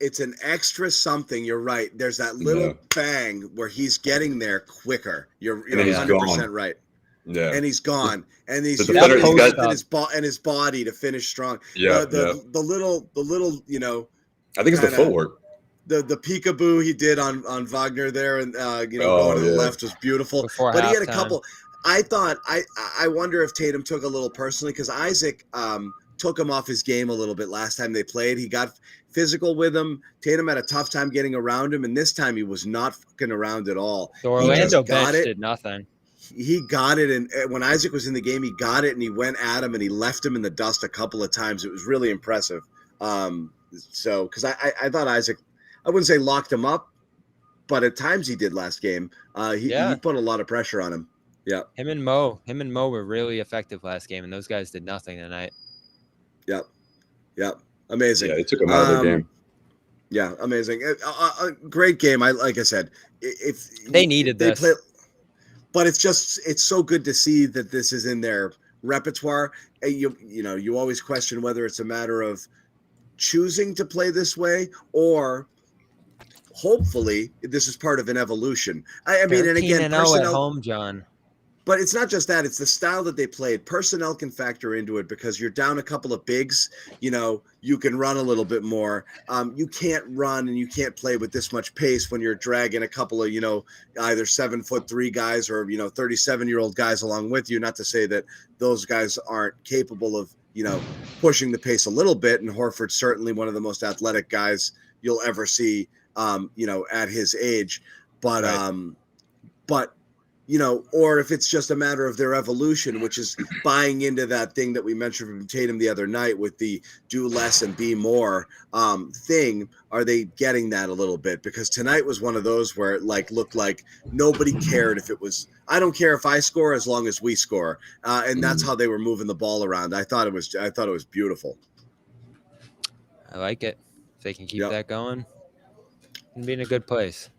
It's an extra something. You're right. There's that little bang where he's getting there quicker. You're 100% right. Yeah, and he's gone, and he's using his body to finish strong. Yeah, the little, I think it's the footwork. The peekaboo he did on Wagner there, and going to the left was beautiful. But he had a couple. I thought I wonder if Tatum took a little personally because Isaac took him off his game a little bit last time they played. He got physical with him. Tatum had a tough time getting around him, and this time he was not fucking around at all. The Orlando bench did nothing. He got it, and when Isaac was in the game, he got it, and he went at him, and he left him in the dust a couple of times. It was really impressive. So, because I thought Isaac, I wouldn't say locked him up, but at times he did last game. He put a lot of pressure on him. Yeah. Him and Mo were really effective last game, and those guys did nothing tonight. Yep. Amazing. Yeah, it took him out of their game. Yeah, amazing. A great game. Like I said, if they needed this. But it's so good to see that this is in their repertoire. You always question whether it's a matter of choosing to play this way or hopefully this is part of an evolution. I mean, and again, personnel at home, John. But it's not just that; it's the style that they played. Personnel can factor into it because you're down a couple of bigs. You can run a little bit more. You can't run and you can't play with this much pace when you're dragging a couple of either 7'3" guys or 37-year-old guys along with you. Not to say that those guys aren't capable of pushing the pace a little bit. And Horford's certainly one of the most athletic guys you'll ever see. At his age, but or if it's just a matter of their evolution, which is buying into that thing that we mentioned from Tatum the other night with the do less and be more thing. Are they getting that a little bit? Because tonight was one of those where it looked like nobody cared if it was, I don't care if I score as long as we score. And that's how they were moving the ball around. I thought it was beautiful. I like it. If they can keep that going and be in a good place.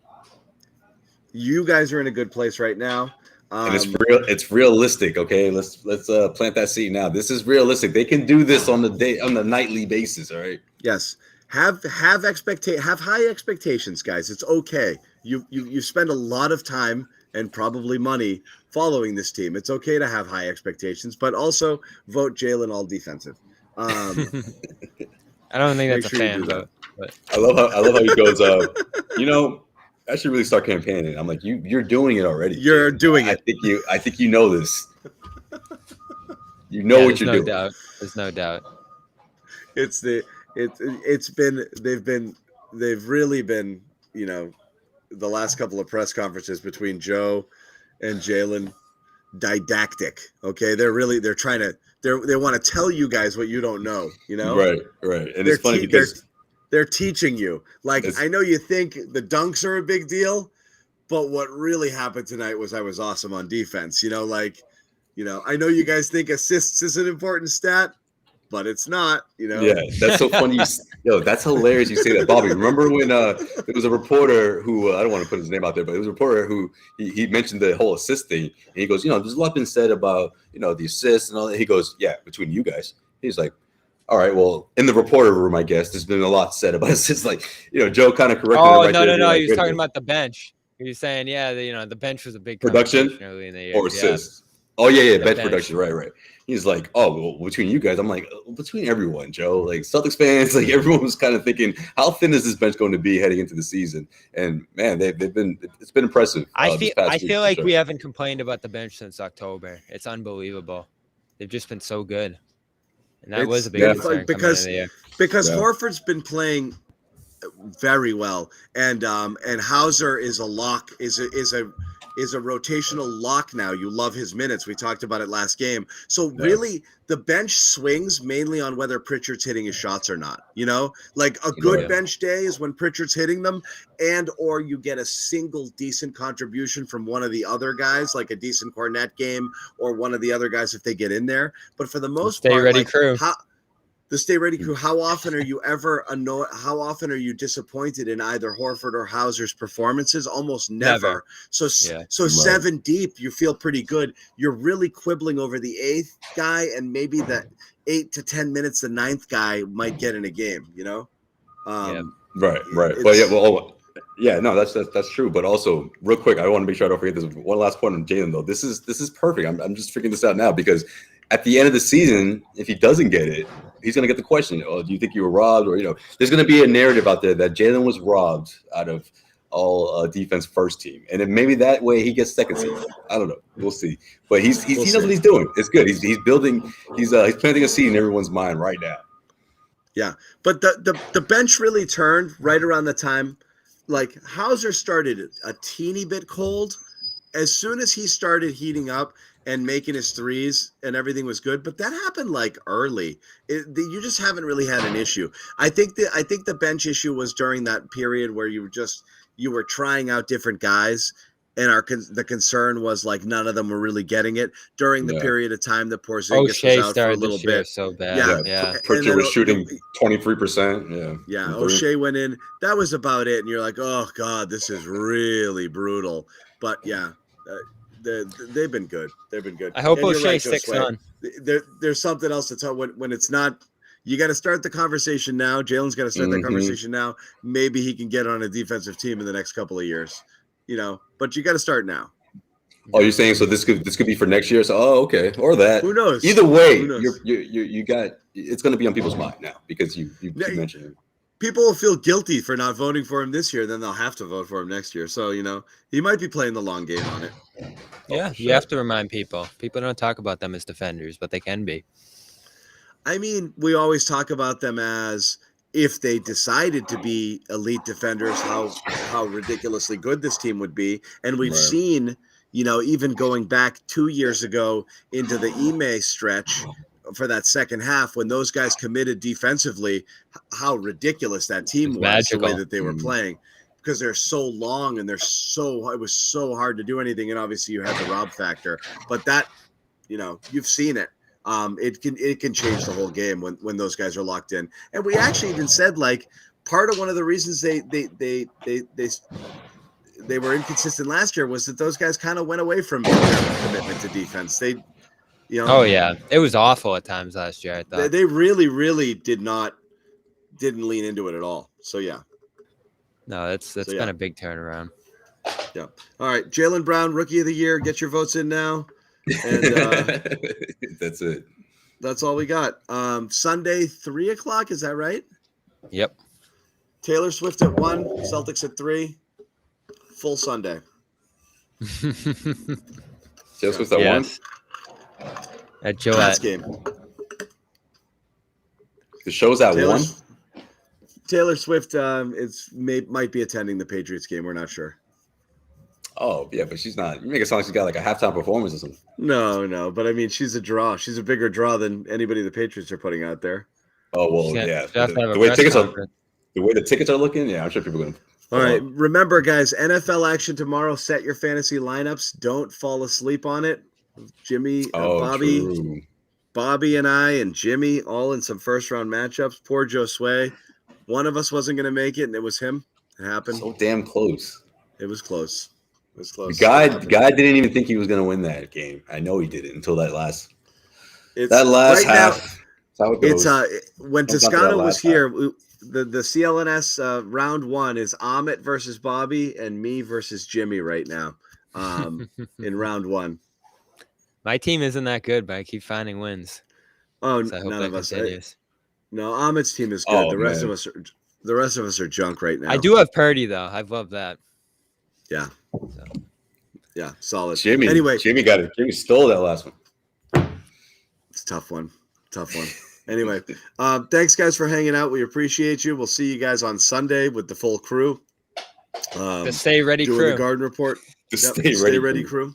You guys are in a good place right now. And it's realistic. Okay. Let's plant that seed now. This is realistic. They can do this on the nightly basis. All right. Yes. Have high expectations, guys. It's okay. You spend a lot of time and probably money following this team. It's okay to have high expectations, but also vote Jalen all defensive. I don't think that's a fan vote. But I love how he goes. I should really start campaigning. I'm like, you're doing it already. You're doing it. I think you know this. You know what you're doing. There's no doubt. They've really been, the last couple of press conferences between Joe and Jalen didactic. Okay. They want to tell you guys what you don't know, Right. And it's funny because they're teaching you. I know you think the dunks are a big deal, but what really happened tonight was I was awesome on defense. I know you guys think assists is an important stat, but it's not, Yeah, that's so funny. That's hilarious you say that, Bobby. Remember when there was a reporter who, I don't want to put his name out there, but it was a reporter who he mentioned the whole assist thing. And he goes, there's a lot been said about, the assists and all that. He goes, yeah, between you guys. He's like, all right, well, in the reporter room, I guess there's been a lot said about it. It's Joe kind of corrected. Oh, no. He was talking about the bench. He was saying, the bench was a big production early in the year. Or assists. Oh, yeah, bench production. Right. He's like, oh, well, between you guys, I'm like, between everyone, Joe, Celtics fans, everyone was kind of thinking, how thin is this bench going to be heading into the season? And man, it's been impressive. I feel like we haven't complained about the bench since October. It's unbelievable. They've just been so good. And that was a big concern because Horford's been playing very well, and Hauser is a lock, is a is a rotational lock now. You love his minutes. We talked about it last game. So really, the bench swings mainly on whether Pritchard's hitting his shots or not. You know, like a good bench day is when Pritchard's hitting them, and or you get a single decent contribution from one of the other guys, like a decent Cornette game or one of the other guys if they get in there. But for the most Stay part, ready like, crew. the Stay Ready crew, how often are you ever annoyed? How often are you disappointed in either Horford or Hauser's performances? Almost never. So 7 deep, you feel pretty good. You're really quibbling over the 8th guy, and maybe the 8 to 10 minutes the 9th guy might get in a game, you know? Right. But that's true. But also, real quick, I want to make sure I don't forget this. One last point on Jalen, though. This is perfect. I'm just figuring this out now, because at the end of the season, if he doesn't get it, he's going to get the question, oh, do you think you were robbed? Or, there's going to be a narrative out there that Jalen was robbed out of all defense first team. And then maybe that way he gets second seed. I don't know. We'll see. But he knows what he's doing. It's good. He's building, he's planting a seed in everyone's mind right now. Yeah. But the bench really turned right around the time, like Hauser started a teeny bit cold. As soon as he started heating up and making his threes and everything was good, but that happened like early. You just haven't really had an issue. I think the bench issue was during that period where you were trying out different guys, and the concern was like none of them were really getting it during the period of time that Porzingis was out for a little bit. So bad. Yeah. Pritchard was shooting 23%. Yeah. O'Shea went in. That was about it, and you're like, oh god, this is really brutal. But yeah. They've been good. I hope O'Shea sticks on. There's something else to tell when it's not. You got to start the conversation now. Jalen's got to start that conversation now. Maybe he can get on a defensive team in the next couple of years, But you got to start now. Oh, you're saying so? This could be for next year. So, okay, or that. Who knows? Either way, you got it's going to be on people's mind now because you mentioned it. People will feel guilty for not voting for him this year. Then they'll have to vote for him next year. So he might be playing the long game on it. Yeah, you have to remind people. People don't talk about them as defenders, but they can be. I mean, we always talk about them as if they decided to be elite defenders, how ridiculously good this team would be. And we've seen, even going back 2 years ago into the Ime stretch for that second half, when those guys committed defensively, how ridiculous that team was, the way that they were playing. Because they're so long and it was so hard to do anything. And obviously you had the rob factor, but that, you've seen it. It can change the whole game when those guys are locked in. And we actually even said, like, part of one of the reasons they were inconsistent last year was that those guys kind of went away from their commitment to defense. Oh yeah, it was awful at times last year. I thought they really, really didn't lean into it at all. So yeah. No, that's been a big turnaround. Yeah. All right, Jaylen Brown, Rookie of the Year. Get your votes in now. And that's it. That's all we got. Sunday, 3:00. Is that right? Yep. Taylor Swift at 1, Celtics at 3. Full Sunday. Taylor Swift at 1. At Gillette. Game. The show's at 1. Taylor Swift might be attending the Patriots game. We're not sure. Oh, yeah, but she's not. You make it sound like she's got like a halftime performance or something. No. But I mean, she's a draw. She's a bigger draw than anybody the Patriots are putting out there. Oh, well, yeah. The way the tickets are looking, yeah, I'm sure people are going to. All right. Remember, guys, NFL action tomorrow. Set your fantasy lineups. Don't fall asleep on it. Jimmy, Bobby and I and Jimmy all in some first-round matchups. Poor Josue. One of us wasn't going to make it, and it was him. It happened. So damn close. It was close. The guy didn't even think he was going to win that game. I know he didn't until that last half. Now, that's how it goes. When Toscano was here, the CLNS round 1 is Amit versus Bobby and me versus Jimmy right now in round 1. My team isn't that good, but I keep finding wins. Oh, so I hope none that of us. continues. No, Amit's team is good. The rest of us are junk right now. I do have Purdy though. I love that. Yeah. So. Yeah, solid. Jimmy got it. Jimmy stole that last one. It's a tough one. Anyway, thanks guys for hanging out. We appreciate you. We'll see you guys on Sunday with the full crew. The Stay Ready doing crew. The Garden Report. Stay ready crew.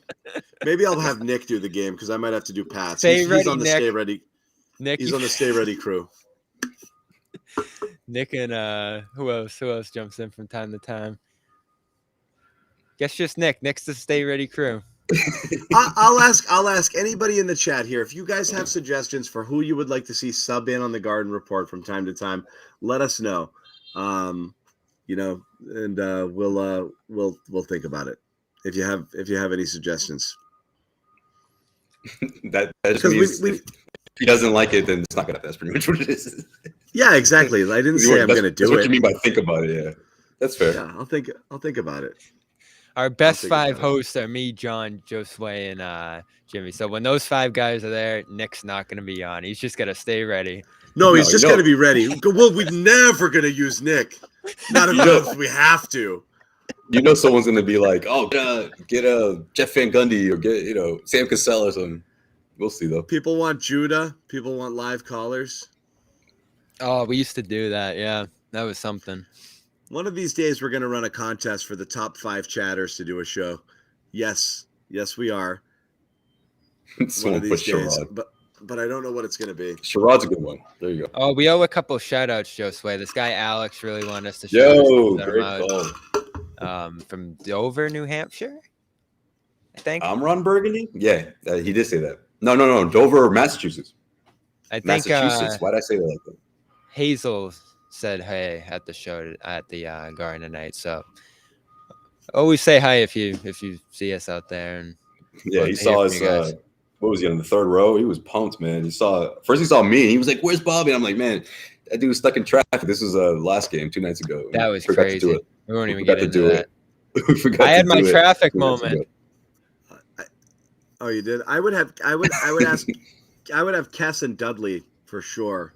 Maybe I'll have Nick do the game because I might have to do Pats. Stay He's ready, on the Nick. stay ready. Nick, He's on the stay ready crew. Nick and who else? Who else jumps in from time to time? Guess just Nick. Nick's the stay ready crew. I'll ask anybody in the chat here if you guys have suggestions for who you would like to see sub in on the Garden Report from time to time. Let us know. You know, and we'll think about it if you have any suggestions. that just means if he doesn't like it, then it's not gonna. That's pretty much what it is. Yeah, exactly. I didn't say I'm gonna do that's it. what you mean by think about it. Yeah, that's fair. Yeah, I'll think about it. Our best 5 hosts are me, John, Josue, and Jimmy. So when those 5 guys are there, Nick's not going to be on. He's just got to stay ready. No, he's just going to be ready. Well, we're never going to use Nick. Not if we have to. You know, someone's going to be like, "Oh, get a Jeff Van Gundy or get Sam Cassell or something." We'll see though. People want Judah. People want live callers. Oh, we used to do that. Yeah, that was something. One of these days, we're going to run a contest for the top 5 chatters to do a show. Yes, we are. One of these days, but I don't know what it's going to be. Sherrod's a good one. There you go. Oh, we owe a couple of shout outs, Josue. This guy Alex really wanted us to show from Dover, New Hampshire, I think. Ron Burgundy? Yeah, he did say that. No, Dover, Massachusetts. I think Massachusetts. Why did I say that like that? Hazel said hey at the show at the Garden tonight. So always say hi if you see us out there. And yeah, he saw us. What was he on the 3rd row? He was pumped, man. He saw me. And he was like, "Where's Bobby?" And I'm like, "Man, that dude was stuck in traffic. This was last game 2 nights ago. That was crazy. We won't even get into that. I had my traffic moment. Oh, you did? I would have ask. I would have Kess and Dudley for sure.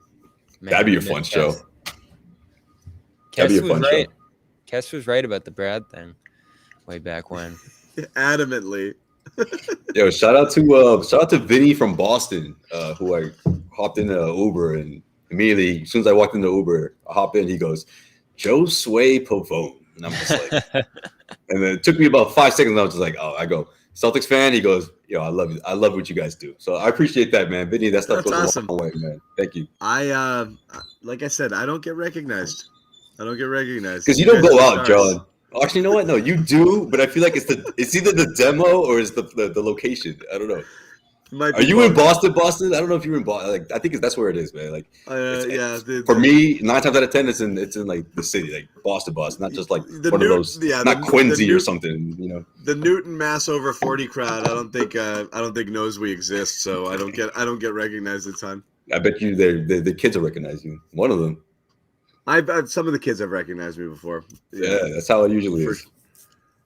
Man, that'd be a fun show. Kess was right about the Brad thing way back when. Adamantly. Yo, shout out to Vinny from Boston, who I hopped in the Uber and immediately, as soon as I walked in the Uber, I hop in, he goes, Josue Pavon. And I'm just like, and then it took me about 5 seconds. And I was just like, oh, I go, Celtics fan. He goes, yo, I love you. I love what you guys do. So I appreciate that, man. Vinny, that stuff goes awesome. A long way, man. Thank you. Like I said, I don't get recognized. Because you don't go out, John. Actually, you know what? No, you do, but I feel like it's either the demo or it's the location. I don't know. Are you in Boston? I don't know if you're in Boston. Like, I think that's where it is, man. Like, for me, 9 times out of 10, it's in like the city, like Boston, not just like one of those, not Quincy or something. You know, the Newton Mass over 40 crowd. I don't think knows we exist, so I don't get recognized a ton. I bet you the kids will recognize you. One of them. Some of the kids have recognized me before. Yeah, that's how it usually is.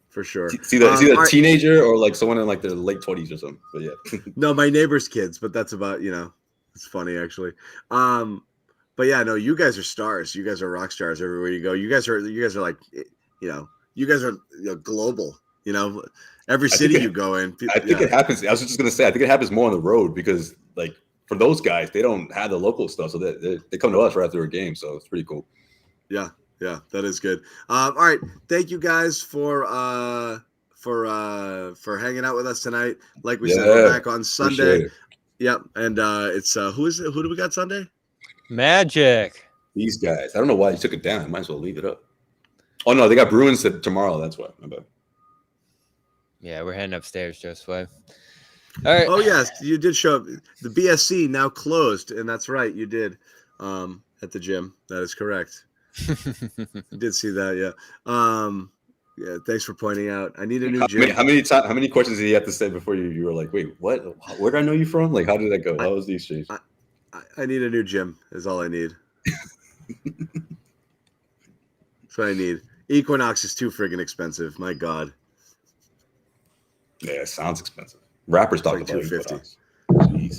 For sure. See a teenager or like someone in like their late 20s or something. But yeah. No, my neighbor's kids, but that's about, it's funny actually. But yeah, no, you guys are stars. You guys are rock stars everywhere you go. You guys are like, you guys are global, every city you go in. I think it happens. I was just going to say, I think it happens more on the road because like for those guys, they don't have the local stuff. So they come to us right after a game. So it's pretty cool. Yeah. Yeah, that is good. All right, thank you guys for hanging out with us tonight. Like we said, we're back on Sunday. Yep, and it's who do we got Sunday? Magic. These guys. I don't know why you took it down. I might as well leave it up. Oh no, they got Bruins tomorrow. That's why. My bad. Yeah, we're heading upstairs, Josue. All right. Oh yes, you did show up. The BSC now closed, and that's right, you did. At the gym. That is correct. I did see that, yeah. Yeah, thanks for pointing out. I need a new gym. How many questions did you have to say before you were like, wait, what? Where did I know you from? Like, how did that go? How was the exchange? I need a new gym is all I need. That's what I need. Equinox is too friggin' expensive. My God. Yeah, it sounds expensive. Rappers talk about $250.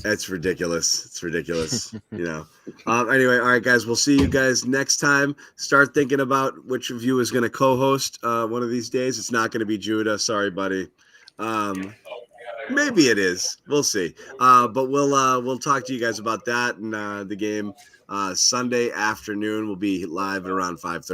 It's ridiculous. It's ridiculous. Anyway, all right, guys. We'll see you guys next time. Start thinking about which of you is going to co-host one of these days. It's not going to be Judah. Sorry, buddy. Maybe it is. We'll see. But we'll talk to you guys about that and the game Sunday afternoon. We'll be live at around 5:30.